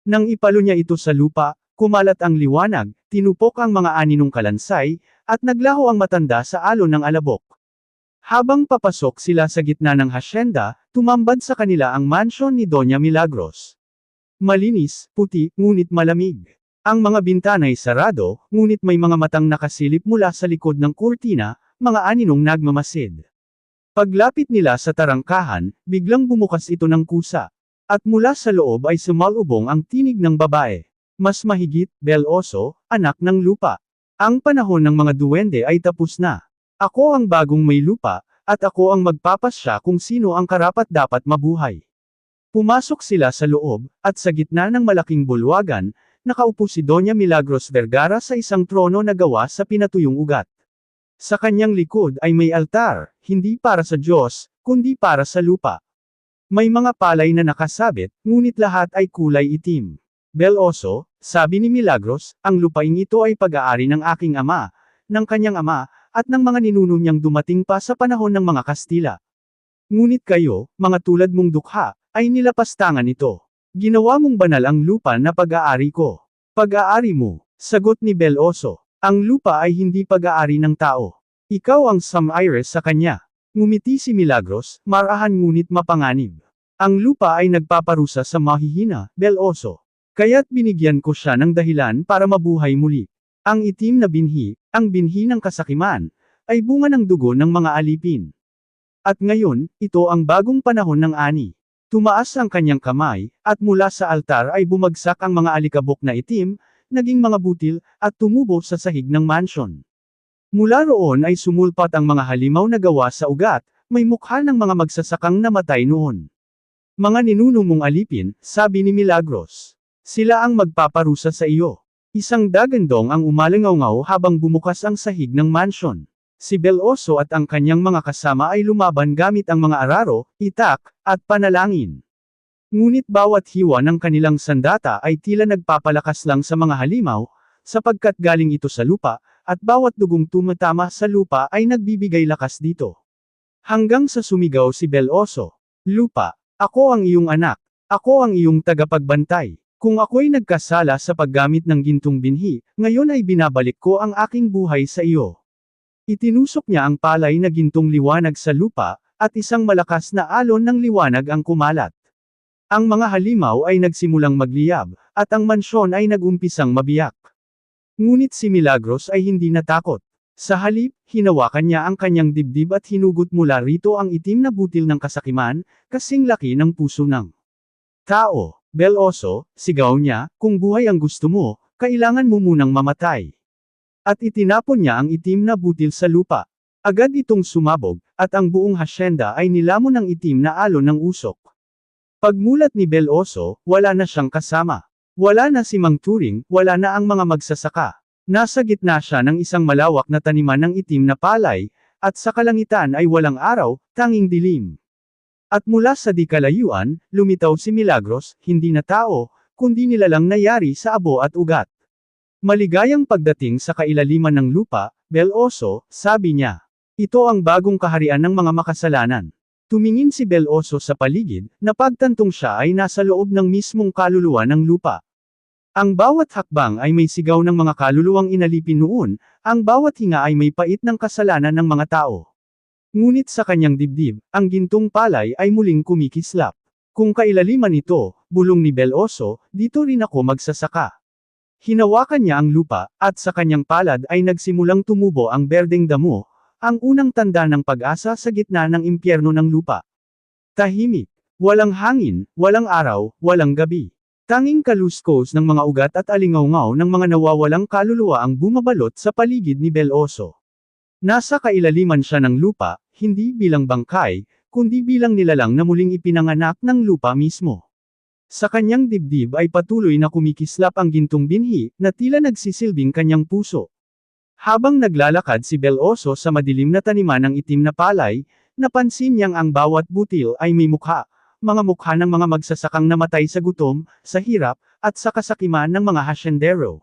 A: Nang ipalo niya ito sa lupa, kumalat ang liwanag, tinupok ang mga aninong kalansay, at naglaho ang matanda sa alon ng alabok. Habang papasok sila sa gitna ng hasyenda, tumambad sa kanila ang mansyon ni Doña Milagros. Malinis, puti, ngunit malamig. Ang mga bintana'y sarado, ngunit may mga matang nakasilip mula sa likod ng kurtina, mga aninong nagmamasid. Paglapit nila sa tarangkahan, biglang bumukas ito ng kusa. At mula sa loob ay sumalubong ang tinig ng babae. Mas mahigit, Bel Oso, anak ng lupa. Ang panahon ng mga duwende ay tapos na. Ako ang bagong may lupa, at ako ang magpapasya kung sino ang karapat-dapat mabuhay. Pumasok sila sa loob, at sa gitna ng malaking bulwagan, nakaupo si Doña Milagros Vergara sa isang trono na gawa sa pinatuyong ugat. Sa kanyang likod ay may altar, hindi para sa Diyos, kundi para sa lupa. May mga palay na nakasabit, ngunit lahat ay kulay itim. Bel Oso, sabi ni Milagros, ang lupaing ito ay pag-aari ng aking ama, ng kanyang ama, at ng mga ninuno niyang dumating pa sa panahon ng mga Kastila. Ngunit kayo, mga tulad mong dukha, ay nilapastangan ito. Ginawa mong banal ang lupa na pag-aari ko. Pag-aari mo, sagot ni Bel Oso. Ang lupa ay hindi pag-aari ng tao. Ikaw ang sum-heir sa kanya. Ngumiti si Milagros, marahan ngunit mapanganib. Ang lupa ay nagpaparusa sa mahihina, Bel Oso. Kaya't binigyan ko siya ng dahilan para mabuhay muli. Ang itim na binhi, ang binhi ng kasakiman, ay bunga ng dugo ng mga alipin. At ngayon, ito ang bagong panahon ng ani. Tumaas ang kanyang kamay, at mula sa altar ay bumagsak ang mga alikabok na itim, naging mga butil, at tumubo sa sahig ng mansyon. Mula roon ay sumulpat ang mga halimaw na gawa sa ugat, may mukha ng mga magsasakang namatay noon. Mga ninuno mong alipin, sabi ni Milagros. Sila ang magpaparusa sa iyo. Isang dagandong ang umalingaw-ngaw habang bumukas ang sahig ng mansyon. Si Bel Oso at ang kanyang mga kasama ay lumaban gamit ang mga araro, itak, at panalangin. Ngunit bawat hiwa ng kanilang sandata ay tila nagpapalakas lang sa mga halimaw, sapagkat galing ito sa lupa, at bawat dugong tumatama sa lupa ay nagbibigay lakas dito. Hanggang sa sumigaw si Bel Oso, "Lupa, ako ang iyong anak. Ako ang iyong tagapagbantay. Kung ako'y nagkasala sa paggamit ng gintong binhi, ngayon ay binabalik ko ang aking buhay sa iyo." Itinusok niya ang palay na gintong liwanag sa lupa, at isang malakas na alon ng liwanag ang kumalat. Ang mga halimaw ay nagsimulang magliyab, at ang mansyon ay nagumpisang mabiyak. Ngunit si Milagros ay hindi natakot. Sa halip, hinawakan niya ang kanyang dibdib at hinugot mula rito ang itim na butil ng kasakiman, kasing laki ng puso ng tao. Bel Oso, sigaw niya, kung buhay ang gusto mo, kailangan mo munang mamatay. At itinapon niya ang itim na butil sa lupa. Agad itong sumabog, at ang buong hasyenda ay nilamon ng itim na alon ng usok. Pagmulat ni Bel Oso, wala na siyang kasama. Wala na si Mang Turing, wala na ang mga magsasaka. Nasa gitna siya ng isang malawak na taniman ng itim na palay, at sa kalangitan ay walang araw, tanging dilim. At mula sa di kalayuan, lumitaw si Milagros, hindi na tao, kundi nilalang nayari sa abo at ugat. Maligayang pagdating sa kailaliman ng lupa, Bel Oso, sabi niya. Ito ang bagong kaharian ng mga makasalanan. Tumingin si Bel Oso sa paligid, napagtantong siya ay nasa loob ng mismong kaluluwa ng lupa. Ang bawat hakbang ay may sigaw ng mga kaluluwang inalipin noon, ang bawat hinga ay may pait ng kasalanan ng mga tao. Ngunit sa kanyang dibdib, ang gintong palay ay muling kumikislap. Kung kailaliman ito, bulong ni Bel Oso, dito rin ako magsasaka. Hinawakan niya ang lupa, at sa kanyang palad ay nagsimulang tumubo ang berdeng damo, ang unang tanda ng pag-asa sa gitna ng impyerno ng lupa. Tahimik. Walang hangin, walang araw, walang gabi. Tanging kaluskos ng mga ugat at alingawngaw ng mga nawawalang kaluluwa ang bumabalot sa paligid ni Bel Oso. Nasa kailaliman siya ng lupa, hindi bilang bangkay, kundi bilang nilalang na muling ipinanganak ng lupa mismo. Sa kanyang dibdib ay patuloy na kumikislap ang gintong binhi, na tila nagsisilbing kanyang puso. Habang naglalakad si Bel Oso sa madilim na taniman ng itim na palay, napansin niyang ang bawat butil ay may mukha, mga mukha ng mga magsasakang namatay sa gutom, sa hirap, at sa kasakiman ng mga hasyendero.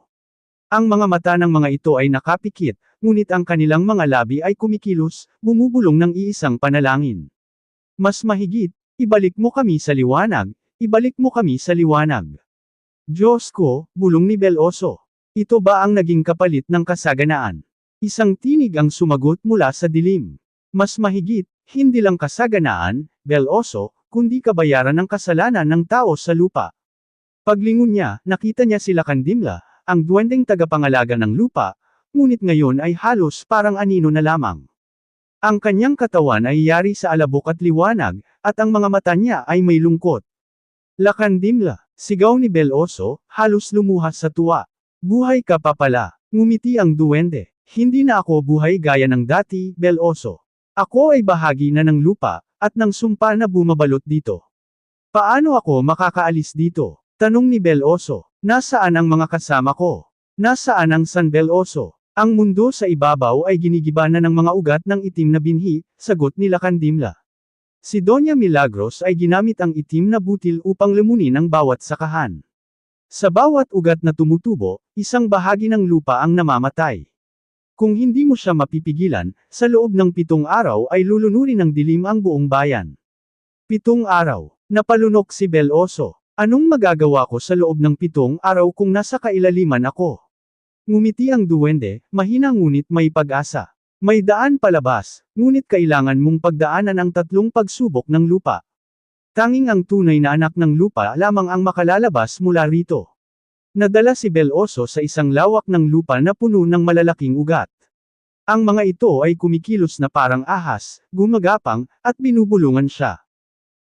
A: Ang mga mata ng mga ito ay nakapikit, ngunit ang kanilang mga labi ay kumikilos, bumubulong ng iisang panalangin. Mas mahigit, ibalik mo kami sa liwanag, ibalik mo kami sa liwanag. Diyos ko, bulong ni Beloso. Ito ba ang naging kapalit ng kasaganaan? Isang tinig ang sumagot mula sa dilim. Mas mahigit, hindi lang kasaganaan, Beloso, kundi kabayaran ng kasalanan ng tao sa lupa. Paglingon niya, nakita niya si Lakandimla, ang duwendeng tagapangalaga ng lupa, ngunit ngayon ay halos parang anino na lamang. Ang kanyang katawan ay yari sa alabok at liwanag, at ang mga mata niya ay may lungkot. Lakandimla, sigaw ni Beloso, halos lumuhas sa tuwa. Buhay ka pa pala, ngumiti ang duwende. Hindi na ako buhay gaya ng dati, Beloso. Ako ay bahagi na ng lupa, at ng sumpa na bumabalot dito. Paano ako makakaalis dito? Tanong ni Beloso. Nasaan ang mga kasama ko? Nasaan ang San Beloso? Ang mundo sa ibabaw ay ginigiba na ng mga ugat ng itim na binhi, sagot ni Lakandimla. Si Doña Milagros ay ginamit ang itim na butil upang lumunin ang bawat sakahan. Sa bawat ugat na tumutubo, isang bahagi ng lupa ang namamatay. Kung hindi mo siya mapipigilan, sa loob ng 7 araw ay lulunurin ng dilim ang buong bayan. 7 araw. Napalunok si Beloso. Anong magagawa ko sa loob ng 7 araw kung nasa kailaliman ako? Ngumiti ang duwende, mahina ngunit may pag-asa. May daan palabas, ngunit kailangan mong pagdaanan ang 3 pagsubok ng lupa. Tanging ang tunay na anak ng lupa lamang ang makalalabas mula rito. Nadala si Beloso sa isang lawak ng lupa na puno ng malalaking ugat. Ang mga ito ay kumikilos na parang ahas, gumagapang, at binubulungan siya.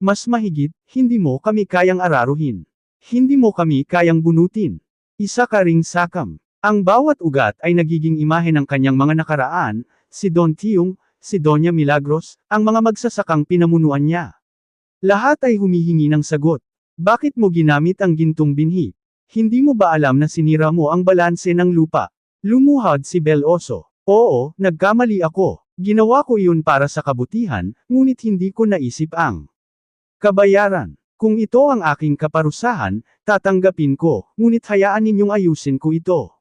A: Mas mahigit, hindi mo kami kayang araruhin. Hindi mo kami kayang bunutin. Isa ka ring sakam. Ang bawat ugat ay nagiging imahe ng kanyang mga nakaraan, si Don Tiong, si Doña Milagros, ang mga magsasakang pinamunuan niya. Lahat ay humihingi ng sagot. Bakit mo ginamit ang gintong binhi? Hindi mo ba alam na sinira mo ang balanse ng lupa? Lumuhad si Beloso. Oo, nagkamali ako. Ginawa ko iyon para sa kabutihan, ngunit hindi ko naisip ang kabayaran. Kung ito ang aking kaparusahan, tatanggapin ko, ngunit hayaan ninyong ayusin ko ito.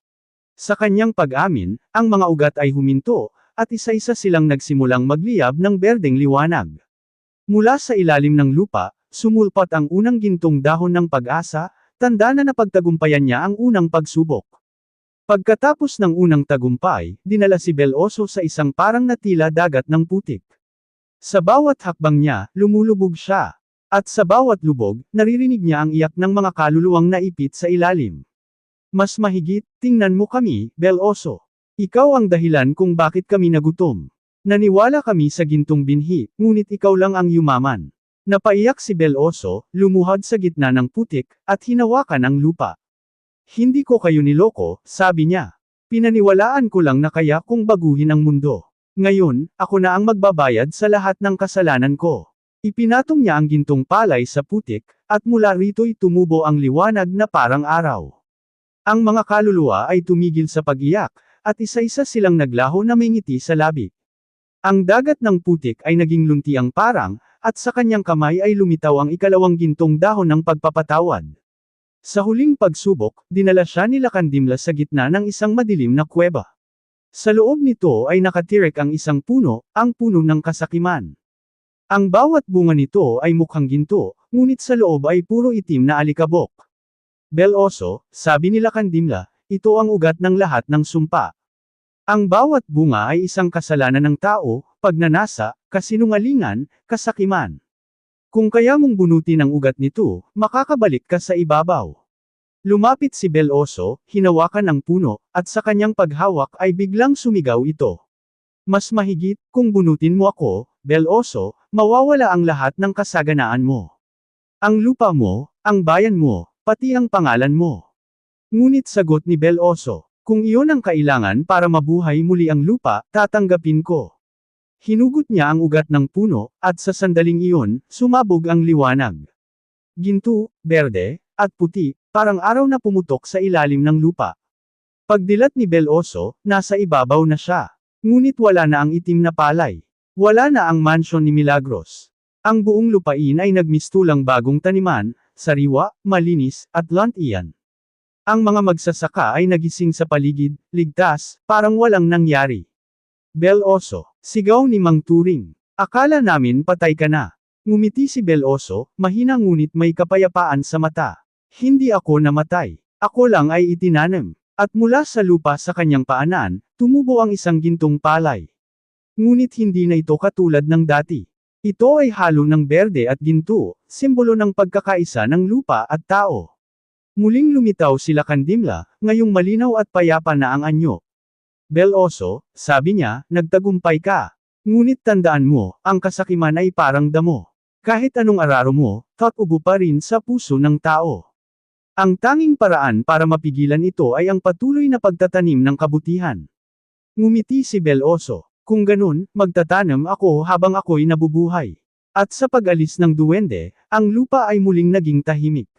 A: Sa kanyang pag-amin, ang mga ugat ay huminto, at isa-isa silang nagsimulang magliyab ng berdeng liwanag. Mula sa ilalim ng lupa, sumulpat ang unang gintong dahon ng pag-asa, tanda na napagtagumpayan niya ang unang pagsubok. Pagkatapos ng unang tagumpay, dinala si Beloso sa isang parang natila dagat ng putik. Sa bawat hakbang niya, lumulubog siya. At sa bawat lubog, naririnig niya ang iyak ng mga kaluluwang naipit sa ilalim. Mas mahigit, tingnan mo kami, Beloso. Ikaw ang dahilan kung bakit kami nagutom. Naniwala kami sa gintong binhi, ngunit ikaw lang ang yumaman. Napaiyak si Beloso, lumuhad sa gitna ng putik, at hinawakan ang lupa. Hindi ko kayo niloko, sabi niya. Pinaniwalaan ko lang na kaya kong baguhin ang mundo. Ngayon, ako na ang magbabayad sa lahat ng kasalanan ko. Ipinatong niya ang gintong palay sa putik, at mula rito'y tumubo ang liwanag na parang araw. Ang mga kaluluwa ay tumigil sa pag-iyak, at isa-isa silang naglaho na may ngiti sa labi. Ang dagat ng putik ay naging luntiang parang, at sa kanyang kamay ay lumitaw ang ikalawang gintong dahon ng pagpapatawad. Sa huling pagsubok, dinala siya ni Lakandimla sa gitna ng isang madilim na kuweba. Sa loob nito ay nakatirik ang isang puno, ang puno ng kasakiman. Ang bawat bunga nito ay mukhang ginto, ngunit sa loob ay puro itim na alikabok. Beloso, sabi ni Lakandimla, ito ang ugat ng lahat ng sumpa. Ang bawat bunga ay isang kasalanan ng tao, pagnanasa, kasinungalingan, kasakiman. Kung kaya mong bunutin ang ugat nito, makakabalik ka sa ibabaw. Lumapit si Beloso, hinawakan ang puno, at sa kanyang paghawak ay biglang sumigaw ito. Mas mahigit, kung bunutin mo ako, Beloso, mawawala ang lahat ng kasaganaan mo. Ang lupa mo, ang bayan mo, pati ang pangalan mo. Ngunit sagot ni Beloso, kung iyon ang kailangan para mabuhay muli ang lupa, tatanggapin ko. Hinugot niya ang ugat ng puno, at sa sandaling iyon, sumabog ang liwanag. Ginto, berde, at puti, parang araw na pumutok sa ilalim ng lupa. Pagdilat ni Beloso, nasa ibabaw na siya. Ngunit wala na ang itim na palay. Wala na ang mansyon ni Milagros. Ang buong lupain ay nagmistulang bagong taniman, sariwa, malinis, at lantian. Ang mga magsasaka ay nagising sa paligid, ligtas, parang walang nangyari. Bel Oso, sigaw ni Mang Turing. Akala namin patay ka na. Ngumiti si Bel Oso, mahina ngunit may kapayapaan sa mata. Hindi ako namatay. Ako lang ay itinanim. At mula sa lupa sa kanyang paanan, tumubo ang isang gintong palay. Ngunit hindi na ito katulad ng dati. Ito ay halo ng berde at ginto, simbolo ng pagkakaisa ng lupa at tao. Muling lumitaw sila Kandimla, ngayong malinaw at payapa na ang anyo. Bel Oso, sabi niya, nagtagumpay ka. Ngunit tandaan mo, ang kasakiman ay parang damo. Kahit anong araro mo, ubo pa rin sa puso ng tao. Ang tanging paraan para mapigilan ito ay ang patuloy na pagtatanim ng kabutihan. Ngumiti si Bel Oso. Kung ganun, magtatanam ako habang ako'y nabubuhay. At sa pag-alis ng duwende, ang lupa ay muling naging tahimik.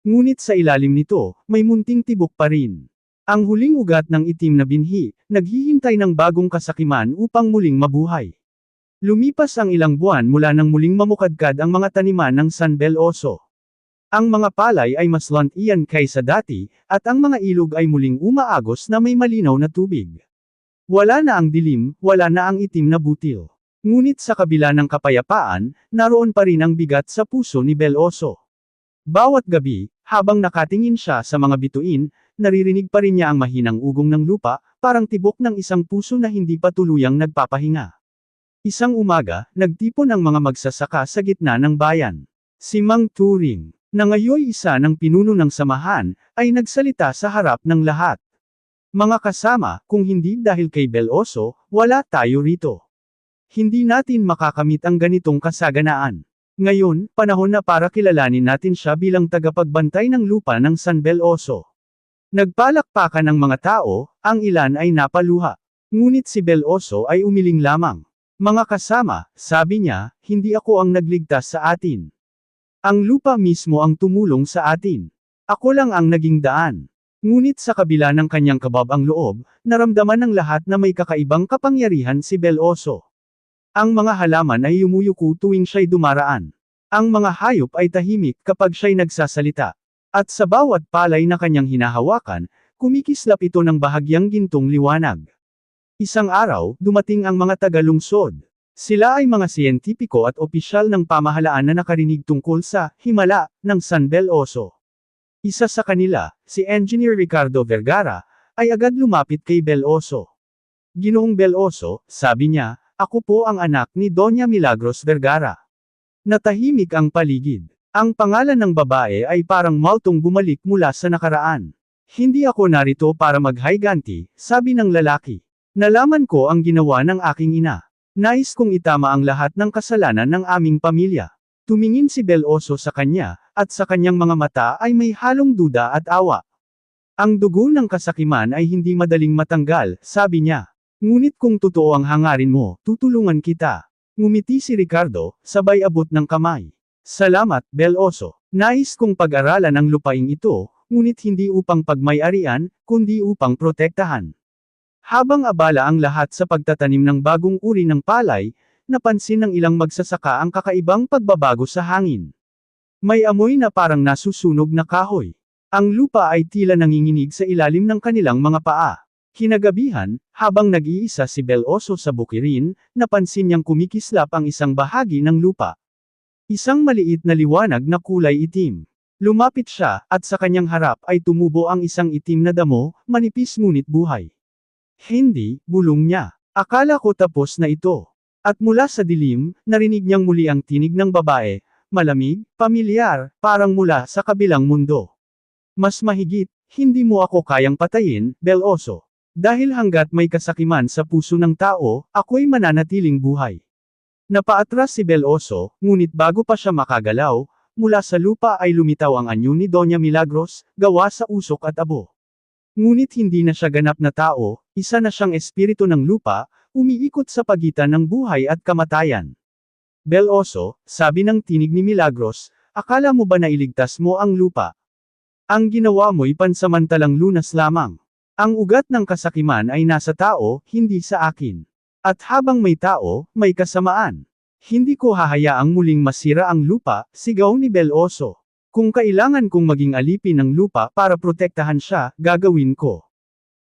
A: Ngunit sa ilalim nito, may munting tibok pa rin. Ang huling ugat ng itim na binhi, naghihintay ng bagong kasakiman upang muling mabuhay. Lumipas ang ilang buwan mula nang muling mamukadkad ang mga taniman ng San Bel Oso. Ang mga palay ay mas lantian kaysa dati, at ang mga ilog ay muling umaagos na may malinaw na tubig. Wala na ang dilim, wala na ang itim na butil. Ngunit sa kabila ng kapayapaan, naroon pa rin ang bigat sa puso ni Bel Oso. Bawat gabi, habang nakatingin siya sa mga bituin, naririnig pa rin niya ang mahinang ugong ng lupa, parang tibok ng isang puso na hindi pa tuluyang nagpapahinga. Isang umaga, nagtipon ang mga magsasaka sa gitna ng bayan. Si Mang Turing, na ngayoy isa ng pinuno ng samahan, ay nagsalita sa harap ng lahat. Mga kasama, kung hindi dahil kay Bel Oso, wala tayo rito. Hindi natin makakamit ang ganitong kasaganaan. Ngayon, panahon na para kilalanin natin siya bilang tagapagbantay ng lupa ng San Bel Oso. Nagpalakpakan ang mga tao, ang ilan ay napaluha. Ngunit si Bel Oso ay umiling lamang. Mga kasama, sabi niya, hindi ako ang nagligtas sa atin. Ang lupa mismo ang tumulong sa atin. Ako lang ang naging daan. Ngunit sa kabila ng kanyang kababang loob, naramdaman ng lahat na may kakaibang kapangyarihan si Bel Oso. Ang mga halaman ay yumuyuko tuwing siya'y dumaraan. Ang mga hayop ay tahimik kapag siya'y nagsasalita. At sa bawat palay na kanyang hinahawakan, kumikislap ito ng bahagyang gintong liwanag. Isang araw, dumating ang mga tagalungsod. Sila ay mga siyentipiko at opisyal ng pamahalaan na nakarinig tungkol sa himala ng San Bel Oso. Isa sa kanila, si Engineer Ricardo Vergara, ay agad lumapit kay Bel Oso. Ginoong Bel Oso, sabi niya, ako po ang anak ni Doña Milagros Vergara. Natahimik ang paligid. Ang pangalan ng babae ay parang maltong bumalik mula sa nakaraan. Hindi ako narito para maghayganti, sabi ng lalaki. Nalaman ko ang ginawa ng aking ina. Nais kong itama ang lahat ng kasalanan ng aming pamilya. Tumingin si Bel Oso sa kanya, at sa kanyang mga mata ay may halong duda at awa. Ang dugo ng kasakiman ay hindi madaling matanggal, sabi niya. Ngunit kung totoo ang hangarin mo, tutulungan kita. Ngumiti si Ricardo, sabay abot ng kamay. Salamat, Bel Oso. Nais kong pag-aralan ang lupaing ito, ngunit hindi upang pagmay-arian, kundi upang protektahan. Habang abala ang lahat sa pagtatanim ng bagong uri ng palay, napansin ng ilang magsasaka ang kakaibang pagbabago sa hangin. May amoy na parang nasusunog na kahoy. Ang lupa ay tila nanginginig sa ilalim ng kanilang mga paa. Kinagabihan, habang nag-iisa si Bel Oso sa bukirin, napansin niyang kumikislap ang isang bahagi ng lupa. Isang maliit na liwanag na kulay itim. Lumapit siya, at sa kanyang harap ay tumubo ang isang itim na damo, manipis ngunit buhay. Hindi, bulong niya. Akala ko tapos na ito. At mula sa dilim, narinig niyang muli ang tinig ng babae, malamig, pamilyar, parang mula sa kabilang mundo. Mas mahigit, hindi mo ako kayang patayin, Bel Oso. Dahil hanggat may kasakiman sa puso ng tao, ako'y mananatiling buhay. Napaatras si Bel Oso, ngunit bago pa siya makagalaw, mula sa lupa ay lumitaw ang anyo ni Doña Milagros, gawa sa usok at abo. Ngunit hindi na siya ganap na tao, isa na siyang espiritu ng lupa, umiikot sa pagitan ng buhay at kamatayan. Bel Oso, sabi ng tinig ni Milagros, akala mo ba na iligtas mo ang lupa? Ang ginawa mo'y pansamantalang lunas lamang. Ang ugat ng kasakiman ay nasa tao, hindi sa akin. At habang may tao, may kasamaan. Hindi ko hahayaang muling masira ang lupa, sigaw ni Bel Oso. Kung kailangan kong maging alipin ng lupa para protektahan siya, gagawin ko.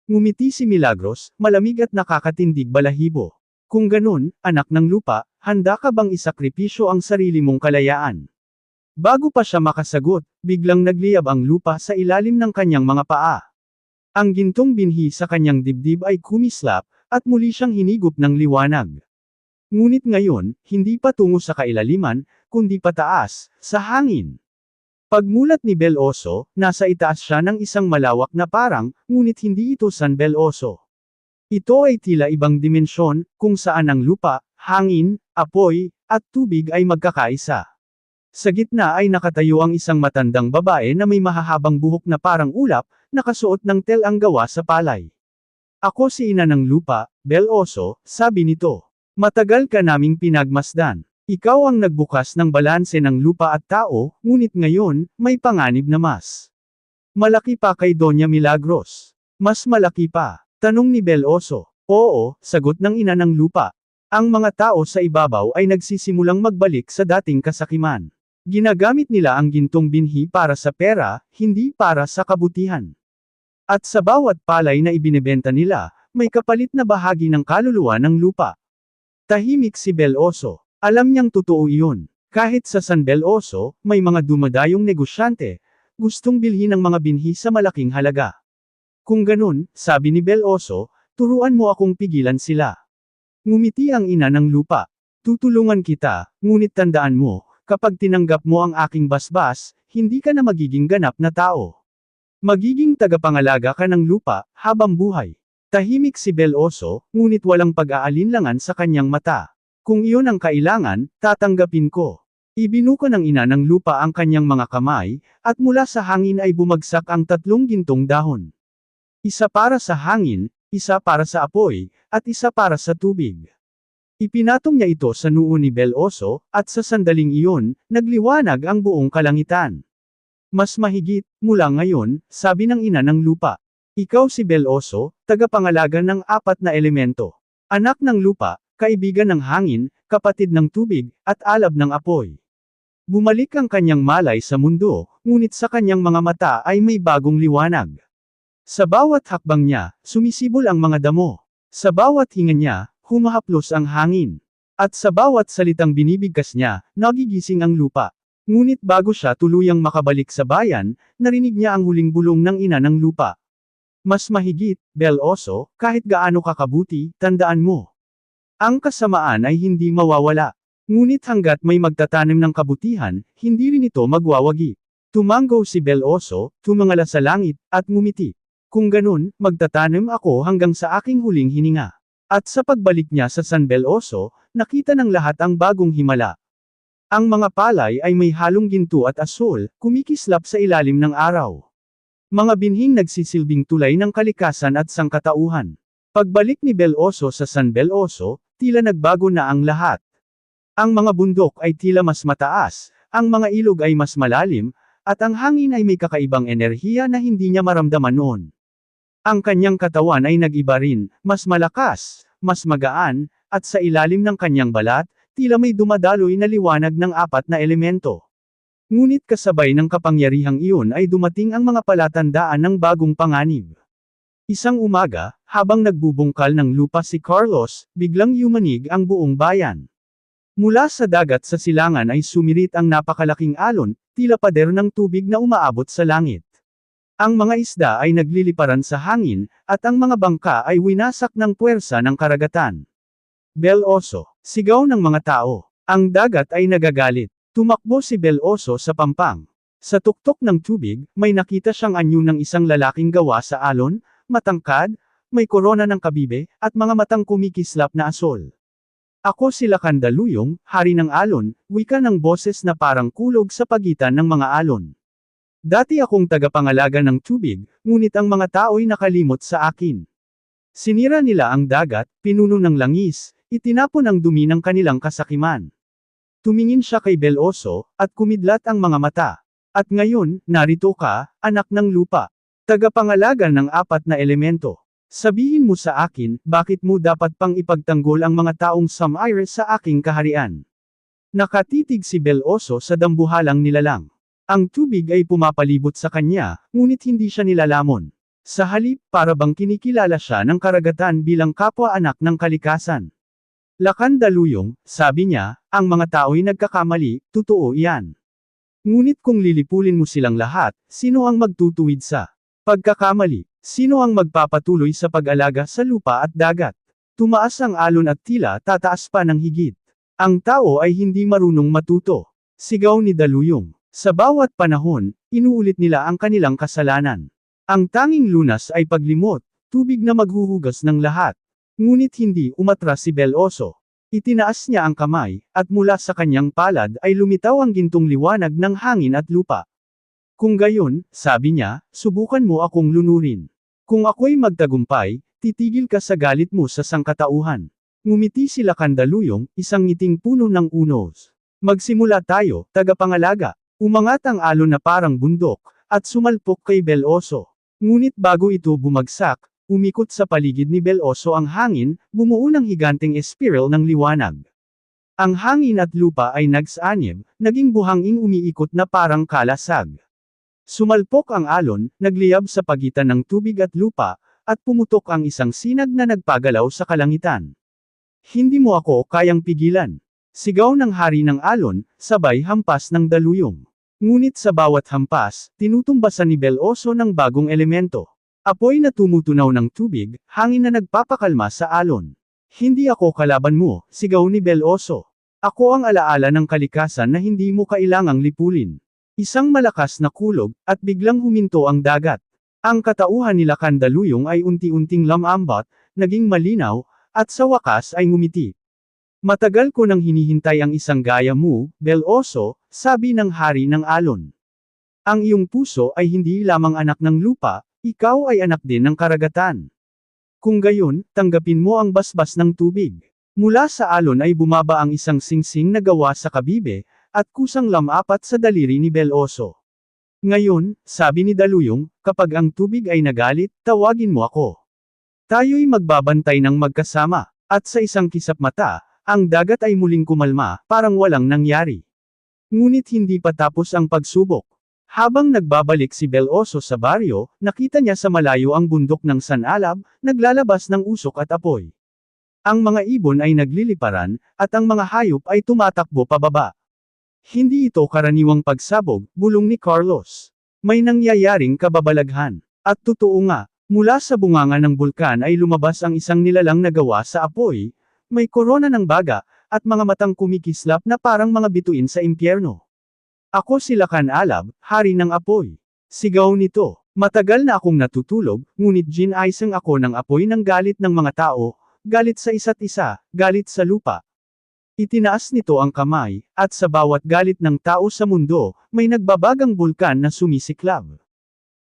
A: Ngumiti si Milagros, malamig at nakakatindig balahibo. Kung ganun, anak ng lupa, handa ka bang isakripisyo ang sarili mong kalayaan? Bago pa siya makasagot, biglang nagliyab ang lupa sa ilalim ng kanyang mga paa. Ang gintong binhi sa kanyang dibdib ay kumislap, at muli siyang hinigop ng liwanag. Ngunit ngayon, hindi pa tungo sa kailaliman, kundi pataas, sa hangin. Pagmulat ni Bel Oso, nasa itaas siya ng isang malawak na parang, ngunit hindi ito San Bel Oso. Ito ay tila ibang dimensyon, kung saan ang lupa, hangin, apoy, at tubig ay magkakaisa. Sa gitna ay nakatayo ang isang matandang babae na may mahahabang buhok na parang ulap, nakasuot ng telang gawa sa palay. Ako si ina ng lupa, Bel Oso, sabi nito. Matagal ka naming pinagmasdan. Ikaw ang nagbukas ng balanse ng lupa at tao, ngunit ngayon, may panganib na mas malaki pa kay Doña Milagros. Mas malaki pa? Tanong ni Bel Oso. Oo, sagot ng ina ng lupa. Ang mga tao sa ibabaw ay nagsisimulang magbalik sa dating kasakiman. Ginagamit nila ang gintong binhi para sa pera, hindi para sa kabutihan. At sa bawat palay na ibinebenta nila, may kapalit na bahagi ng kaluluwa ng lupa. Tahimik si Bel Oso. Alam niyang totoo iyon. Kahit sa San Bel Oso, may mga dumadayong negosyante, gustong bilhin ang mga binhi sa malaking halaga. Kung ganun, sabi ni Bel Oso, turuan mo akong pigilan sila. Ngumiti ang ina ng lupa. Tutulungan kita, ngunit tandaan mo, kapag tinanggap mo ang aking basbas, hindi ka na magiging ganap na tao. Magiging tagapangalaga ka ng lupa, habang buhay. Tahimik si Bel Oso, ngunit walang pag-aalinlangan sa kanyang mata. Kung iyon ang kailangan, tatanggapin ko. Ibinuko ng ina ng lupa ang kanyang mga kamay, at mula sa hangin ay bumagsak ang 3 gintong dahon. Isa para sa hangin, isa para sa apoy, at isa para sa tubig. Ipinatong niya ito sa noo ni Bel Oso, at sa sandaling iyon, nagliwanag ang buong kalangitan. Mas mahigit, mula ngayon, sabi ng ina ng lupa. Ikaw si Bel Oso, tagapangalaga ng 4 na elemento. Anak ng lupa, kaibigan ng hangin, kapatid ng tubig, at alab ng apoy. Bumalik ang kanyang malay sa mundo, ngunit sa kanyang mga mata ay may bagong liwanag. Sa bawat hakbang niya, sumisibol ang mga damo. Sa bawat hinga niya, humahaplos ang hangin. At sa bawat salitang binibigkas niya, nagigising ang lupa. Ngunit bago siya tuluyang makabalik sa bayan, narinig niya ang huling bulong ng ina ng lupa. Mas mahigit, Bel Oso, kahit gaano kakabuti, tandaan mo. Ang kasamaan ay hindi mawawala. Ngunit hanggat may magtatanim ng kabutihan, hindi rin ito magwawagi. Tumanggo si Bel Oso, tumangala sa langit, at ngumiti. Kung ganun, magtatanim ako hanggang sa aking huling hininga. At sa pagbalik niya sa San Bel Oso, nakita ng lahat ang bagong himala. Ang mga palay ay may halong ginto at asul, kumikislap sa ilalim ng araw. Mga binhing nagsisilbing tulay ng kalikasan at sangkatauhan. Pagbalik ni Bel Oso sa San Bel Oso, tila nagbago na ang lahat. Ang mga bundok ay tila mas mataas, ang mga ilog ay mas malalim, at ang hangin ay may kakaibang enerhiya na hindi niya maramdaman noon. Ang kanyang katawan ay nag-iba rin, mas malakas, mas magaan, at sa ilalim ng kanyang balat, tila may dumadaloy na liwanag ng 4 na elemento. Ngunit kasabay ng kapangyarihang iyon ay dumating ang mga palatandaan ng bagong panganib. Isang umaga, habang nagbubungkal ng lupa si Carlos, biglang yumanig ang buong bayan. Mula sa dagat sa silangan ay sumirit ang napakalaking alon, tila pader ng tubig na umaabot sa langit. Ang mga isda ay nagliliparan sa hangin, at ang mga bangka ay winasak ng puwersa ng karagatan. Bel Oso, sigaw ng mga tao. Ang dagat ay nagagalit. Tumakbo si Bel Oso sa pampang. Sa tuktok ng tubig, may nakita siyang anyo ng isang lalaking gawa sa alon, matangkad, may korona ng kabibe, at mga matang kumikislap na asol. Ako si Lakandaluyong, hari ng alon, wika ng boses na parang kulog sa pagitan ng mga alon. Dati akong tagapangalaga ng tubig, ngunit ang mga tao'y nakalimot sa akin. Sinira nila ang dagat, pinuno ng langis, itinapon ang dumi ng kanilang kasakiman. Tumingin siya kay Bel Oso, at kumidlat ang mga mata. At ngayon, narito ka, anak ng lupa. Tagapangalaga ng 4 na elemento. Sabihin mo sa akin, bakit mo dapat pang ipagtanggol ang mga taong Samire sa aking kaharian? Nakatitig si Bel Oso sa dambuhalang nilalang. Ang tubig ay pumapalibot sa kanya, ngunit hindi siya nilalamon. Sa halip, para bang kinikilala siya ng karagatan bilang kapwa-anak ng kalikasan. Lakandaluyong, sabi niya, ang mga tao'y nagkakamali, totoo iyan. Ngunit kung lilipulin mo silang lahat, sino ang magtutuwid sa pagkakamali? Sino ang magpapatuloy sa pag-alaga sa lupa at dagat? Tumaas ang alon at tila tataas pa ng higit. Ang tao ay hindi marunong matuto. Sigaw ni Daluyong. Sa bawat panahon, inuulit nila ang kanilang kasalanan. Ang tanging lunas ay paglimot, tubig na maghuhugas ng lahat. Ngunit hindi umatras si Beloso. Itinaas niya ang kamay, at mula sa kanyang palad ay lumitaw ang gintong liwanag ng hangin at lupa. Kung gayon, sabi niya, subukan mo akong lunurin. Kung ako'y magtagumpay, titigil ka sa galit mo sa sangkatauhan. Ngumiti si Lakandaluyong, isang ngiting puno ng unos. Magsimula tayo, tagapangalaga. Umangat ang alon na parang bundok, at sumalpok kay Beloso. Ngunit bago ito bumagsak, umikot sa paligid ni Beloso ang hangin, bumuo ng higanteng espiral ng liwanag. Ang hangin at lupa ay nagsanib, naging buhanging umiikot na parang kalasag. Sumalpok ang alon, nagliyab sa pagitan ng tubig at lupa, at pumutok ang isang sinag na nagpagalaw sa kalangitan. Hindi mo ako kayang pigilan. Sigaw ng hari ng alon, sabay hampas ng Daluyong. Ngunit sa bawat hampas, tinutumbasan ni Beloso ng bagong elemento. Apoy na tumutunaw ng tubig, hangin na nagpapakalma sa alon. Hindi ako kalaban mo, sigaw ni Beloso. Ako ang alaala ng kalikasan na hindi mo kailangang lipulin. Isang malakas na kulog, at biglang huminto ang dagat. Ang katauhan ni Lakandaluyong ay unti-unting lamambat, naging malinaw, at sa wakas ay ngumiti. Matagal ko nang hinihintay ang isang gaya mo, Beloso, sabi ng hari ng alon. Ang iyong puso ay hindi lamang anak ng lupa, ikaw ay anak din ng karagatan. Kung gayon, tanggapin mo ang basbas ng tubig. Mula sa alon ay bumaba ang isang singsing na gawa sa kabibe, at kusang lamapat sa daliri ni Beloso. Ngayon, sabi ni Daluyong, kapag ang tubig ay nagalit, tawagin mo ako. Tayo'y magbabantay ng magkasama, at sa isang kisap mata, ang dagat ay muling kumalma, parang walang nangyari. Ngunit hindi pa tapos ang pagsubok. Habang nagbabalik si Beloso sa baryo, nakita niya sa malayo ang bundok ng Sanalab, naglalabas ng usok at apoy. Ang mga ibon ay nagliliparan, at ang mga hayop ay tumatakbo pababa. Hindi ito karaniwang pagsabog, bulong ni Carlos. May nangyayaring kababalaghan. At totoo nga, mula sa bunganga ng bulkan ay lumabas ang isang nilalang na gawa sa apoy, may korona ng baga, at mga matang kumikislap na parang mga bituin sa impyerno. Ako si Lakanalab, hari ng apoy. Sigaw nito. Matagal na akong natutulog, ngunit ginaisang ako ng apoy ng galit ng mga tao, galit sa isa't isa, galit sa lupa. Itinaas nito ang kamay, at sa bawat galit ng tao sa mundo, may nagbabagang bulkan na sumisiklab.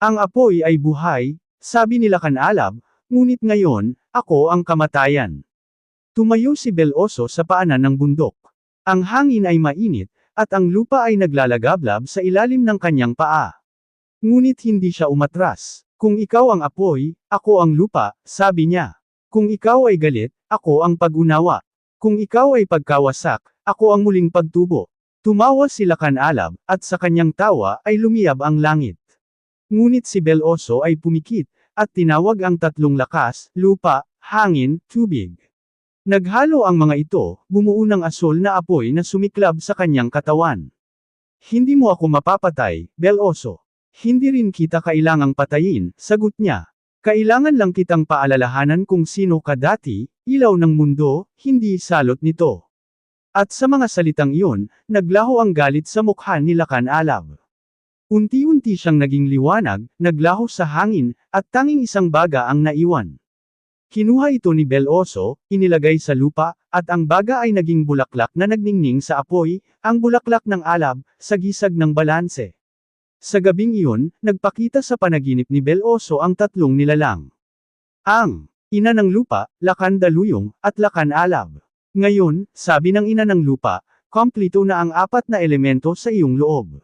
A: Ang apoy ay buhay, sabi ni Lakanalab, ngunit ngayon, ako ang kamatayan. Tumayo si Beloso sa paanan ng bundok. Ang hangin ay mainit, at ang lupa ay naglalagablab sa ilalim ng kanyang paa. Ngunit hindi siya umatras. Kung ikaw ang apoy, ako ang lupa, sabi niya. Kung ikaw ay galit, ako ang pag-unawa. Kung ikaw ay pagkawasak, ako ang muling pagtubo. Tumawa si Lakanalab, at sa kanyang tawa ay lumiyab ang langit. Ngunit si Beloso ay pumikit, at tinawag ang tatlong lakas, lupa, hangin, tubig. Naghalo ang mga ito, bumuo ng asol na apoy na sumiklab sa kanyang katawan. Hindi mo ako mapapatay, Beloso. Hindi rin kita kailangang patayin, sagot niya. Kailangan lang kitang paalalahanan kung sino ka dati, ilaw ng mundo, hindi salot nito. At sa mga salitang iyon, naglaho ang galit sa mukha ni Lakanalab. Unti-unti siyang naging liwanag, naglaho sa hangin, at tanging isang baga ang naiwan. Kinuha ito ni Beloso, inilagay sa lupa, at ang baga ay naging bulaklak na nagningning sa apoy, ang bulaklak ng alab, sa gisag ng balanse. Sa gabing iyon, nagpakita sa panaginip ni Beloso ang tatlong nilalang. Ang ina ng lupa, Lakandaluyong, at Lakanalab. Ngayon, sabi ng ina ng lupa, kompleto na ang apat na elemento sa iyong loob.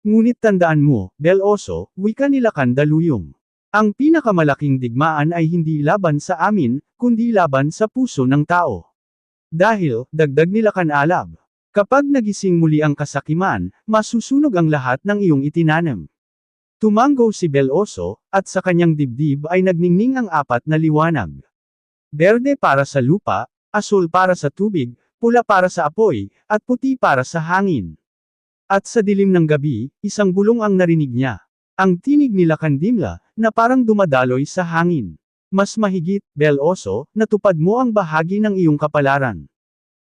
A: Ngunit tandaan mo, Beloso, wika ni Lakandaluyong. Ang pinakamalaking digmaan ay hindi laban sa amin, kundi laban sa puso ng tao. Dahil, dagdag ni Lakanalab, Kapag nagising muli ang kasakiman, masusunog ang lahat ng iyong itinanim. Tumango si Bel-Oso, at sa kanyang dibdib ay nagningning ang apat na liwanag. Berde para sa lupa, asul para sa tubig, pula para sa apoy, at puti para sa hangin. At sa dilim ng gabi, isang bulong ang narinig niya. Ang tinig ni Lakandimla, na parang dumadaloy sa hangin. Mas mahigit, Bel-Oso, natupad mo ang bahagi ng iyong kapalaran.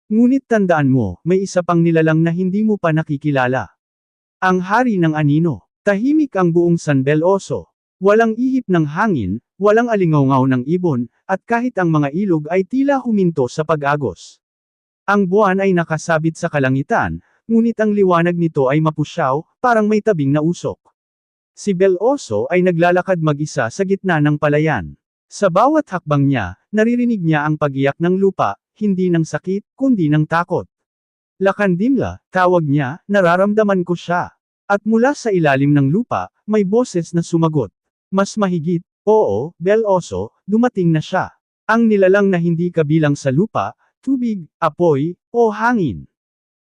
A: Ngunit tandaan mo, may isa pang nilalang na hindi mo pa nakikilala. Ang hari ng anino. Tahimik ang buong San Bel-Oso. Walang ihip ng hangin, walang alingawngaw ng ibon, at kahit ang mga ilog ay tila huminto sa pag-agos. Ang buwan ay nakasabit sa kalangitan, ngunit ang liwanag nito ay mapusyaw, parang may tabing na usok. Si Bel-Oso ay naglalakad mag-isa sa gitna ng palayan. Sa bawat hakbang niya, naririnig niya ang pag-iyak ng lupa, hindi ng sakit, kundi ng takot. Lakandimla, tawag niya, nararamdaman ko siya. At mula sa ilalim ng lupa, may boses na sumagot. Mas mahigit, oo, Bel-Oso, dumating na siya. Ang nilalang na hindi kabilang sa lupa, tubig, apoy, o hangin.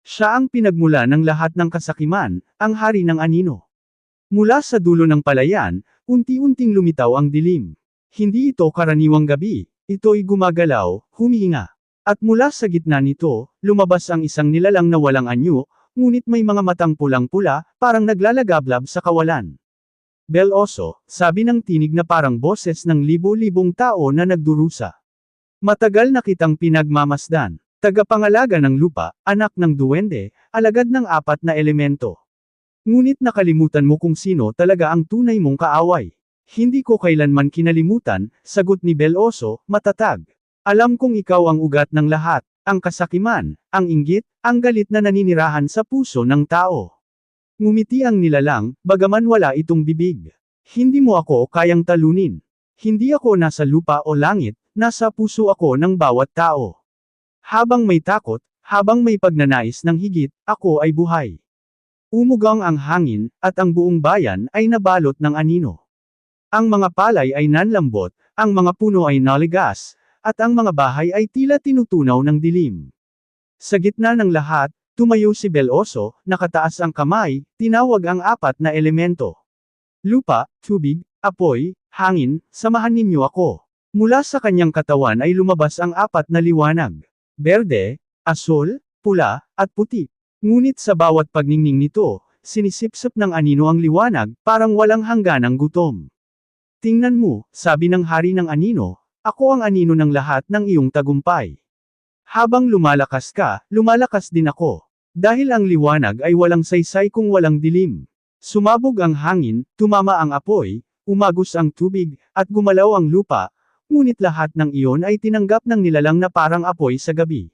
A: Siya ang pinagmula ng lahat ng kasakiman, ang hari ng anino. Mula sa dulo ng palayan, unti-unting lumitaw ang dilim. Hindi ito karaniwang gabi, ito'y gumagalaw, humihinga. At mula sa gitna nito, lumabas ang isang nilalang na walang anyo, ngunit may mga matang pulang-pula, parang naglalagablab sa kawalan. Bel-Oso, sabi ng tinig na parang boses ng libo-libong tao na nagdurusa. Matagal na kitang pinagmamasdan. Tagapangalaga ng lupa, anak ng duwende, alagad ng apat na elemento. Ngunit nakalimutan mo kung sino talaga ang tunay mong kaaway. Hindi ko kailanman kinalimutan, sagot ni Bel-Oso, matatag. Alam kong ikaw ang ugat ng lahat, ang kasakiman, ang inggit, ang galit na naninirahan sa puso ng tao. Ngumiti ang nilalang, bagaman wala itong bibig. Hindi mo ako kayang talunin. Hindi ako nasa lupa o langit, nasa puso ako ng bawat tao. Habang may takot, habang may pagnanais ng higit, ako ay buhay. Umugang ang hangin, at ang buong bayan ay nabalot ng anino. Ang mga palay ay nanlambot, ang mga puno ay naligas, at ang mga bahay ay tila tinutunaw ng dilim. Sa gitna ng lahat, tumayo si Bel-Oso, nakataas ang kamay, tinawag ang apat na elemento. Lupa, tubig, apoy, hangin, samahan ninyo ako. Mula sa kanyang katawan ay lumabas ang apat na liwanag. Berde, asul, pula, at puti. Ngunit sa bawat pagningning nito, sinisipsip ng anino ang liwanag, parang walang hangganang gutom. Tingnan mo, sabi ng hari ng anino, ako ang anino ng lahat ng iyong tagumpay. Habang lumalakas ka, lumalakas din ako. Dahil ang liwanag ay walang saysay kung walang dilim. Sumabog ang hangin, tumama ang apoy, umagos ang tubig, at gumalaw ang lupa, ngunit lahat ng iyon ay tinanggap ng nilalang na parang apoy sa gabi.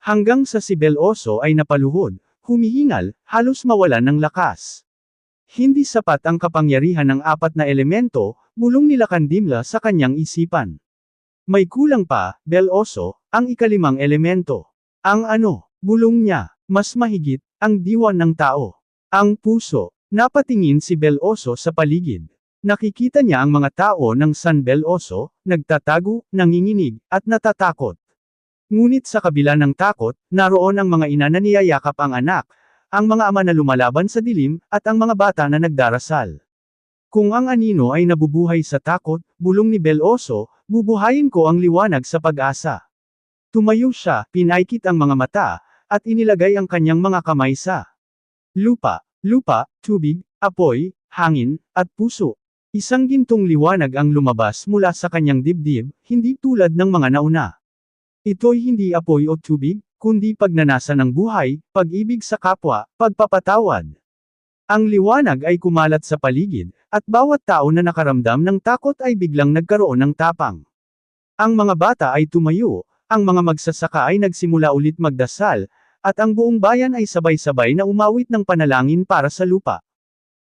A: Hanggang sa si Bel-Oso ay napaluhod, humihingal, halos mawalan ng lakas. Hindi sapat ang kapangyarihan ng apat na elemento, bulong ni Lakandimla sa kanyang isipan. May kulang pa, Bel-Oso, ang ikalimang elemento. Ang ano, bulong niya, mas mahigit, ang diwa ng tao. Ang puso. Napatingin si Bel-Oso sa paligid. Nakikita niya ang mga tao ng San Bel-Oso, nagtatago, nanginginig, at natatakot. Ngunit sa kabila ng takot, naroon ang mga ina na niyayakap ang anak, ang mga ama na lumalaban sa dilim, at ang mga bata na nagdarasal. Kung ang anino ay nabubuhay sa takot, bulong ni Bel-Oso, bubuhayin ko ang liwanag sa pag-asa. Tumayo siya, pinaikit ang mga mata, at inilagay ang kanyang mga kamay sa lupa, tubig, apoy, hangin, at puso. Isang gintong liwanag ang lumabas mula sa kanyang dibdib, hindi tulad ng mga nauna. Ito'y hindi apoy o tubig, kundi pagnanasa ng buhay, pag-ibig sa kapwa, pagpapatawad. Ang liwanag ay kumalat sa paligid, at bawat tao na nakaramdam ng takot ay biglang nagkaroon ng tapang. Ang mga bata ay tumayo, ang mga magsasaka ay nagsimula ulit magdasal, at ang buong bayan ay sabay-sabay na umawit ng panalangin para sa lupa.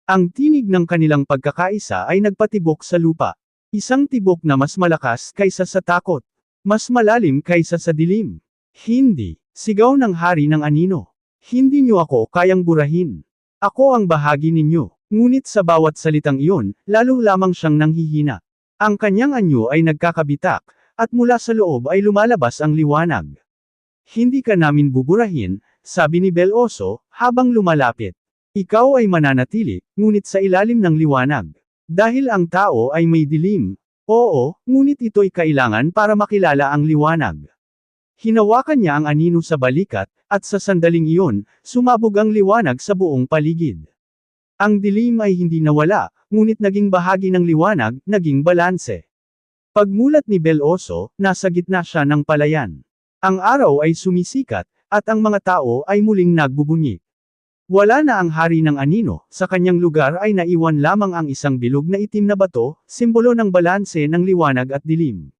A: Ang tinig ng kanilang pagkakaisa ay nagpatibok sa lupa. Isang tibok na mas malakas kaysa sa takot. Mas malalim kaysa sa dilim. Hindi. Sigaw ng hari ng anino. Hindi niyo ako kayang burahin. Ako ang bahagi ninyo. Ngunit sa bawat salitang iyon, lalo lamang siyang nanghihina. Ang kanyang anyo ay nagkakabitak, at mula sa loob ay lumalabas ang liwanag. Hindi ka namin buburahin, sabi ni Bel Oso, habang lumalapit. Ikaw ay mananatili, ngunit sa ilalim ng liwanag. Dahil ang tao ay may dilim. Oo, ngunit ito'y kailangan para makilala ang liwanag. Hinawakan niya ang anino sa balikat, at sa sandaling iyon, sumabog ang liwanag sa buong paligid. Ang dilim ay hindi nawala, ngunit naging bahagi ng liwanag, naging balanse. Pagmulat ni Bel Oso, nasa gitna siya ng palayan. Ang araw ay sumisikat, at ang mga tao ay muling nagbubunyi. Wala na ang hari ng anino, sa kanyang lugar ay naiwan lamang ang isang bilog na itim na bato, simbolo ng balanse ng liwanag at dilim.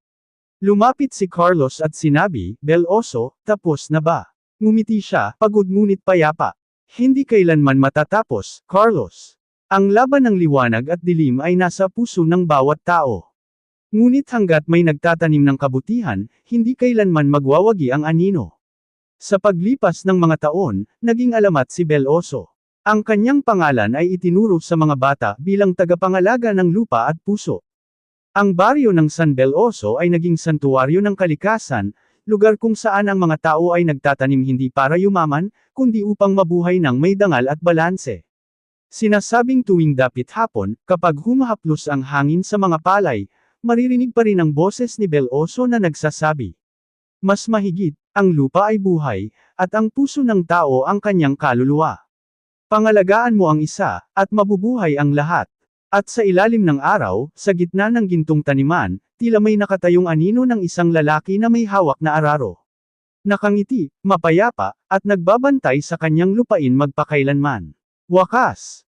A: Lumapit si Carlos at sinabi, Bel Oso, tapos na ba? Ngumiti siya, pagod ngunit payapa. Hindi kailanman matatapos, Carlos. Ang laban ng liwanag at dilim ay nasa puso ng bawat tao. Ngunit hanggat may nagtatanim ng kabutihan, hindi kailanman magwawagi ang anino. Sa paglipas ng mga taon, naging alamat si Bel Oso. Ang kanyang pangalan ay itinuro sa mga bata bilang tagapangalaga ng lupa at puso. Ang baryo ng San Bel Oso ay naging santuwaryo ng kalikasan, lugar kung saan ang mga tao ay nagtatanim hindi para yumaman, kundi upang mabuhay ng may dangal at balanse. Sinasabing tuwing dapit hapon, kapag humahaplos ang hangin sa mga palay, maririnig pa rin ang boses ni Bel Oso na nagsasabi. Mas mahigit, ang lupa ay buhay, at ang puso ng tao ang kanyang kaluluwa. Pangalagaan mo ang isa, at mabubuhay ang lahat. At sa ilalim ng araw, sa gitna ng gintong taniman, tila may nakatayong anino ng isang lalaki na may hawak na araro. Nakangiti, mapayapa, at nagbabantay sa kanyang lupain magpakailanman. Wakas!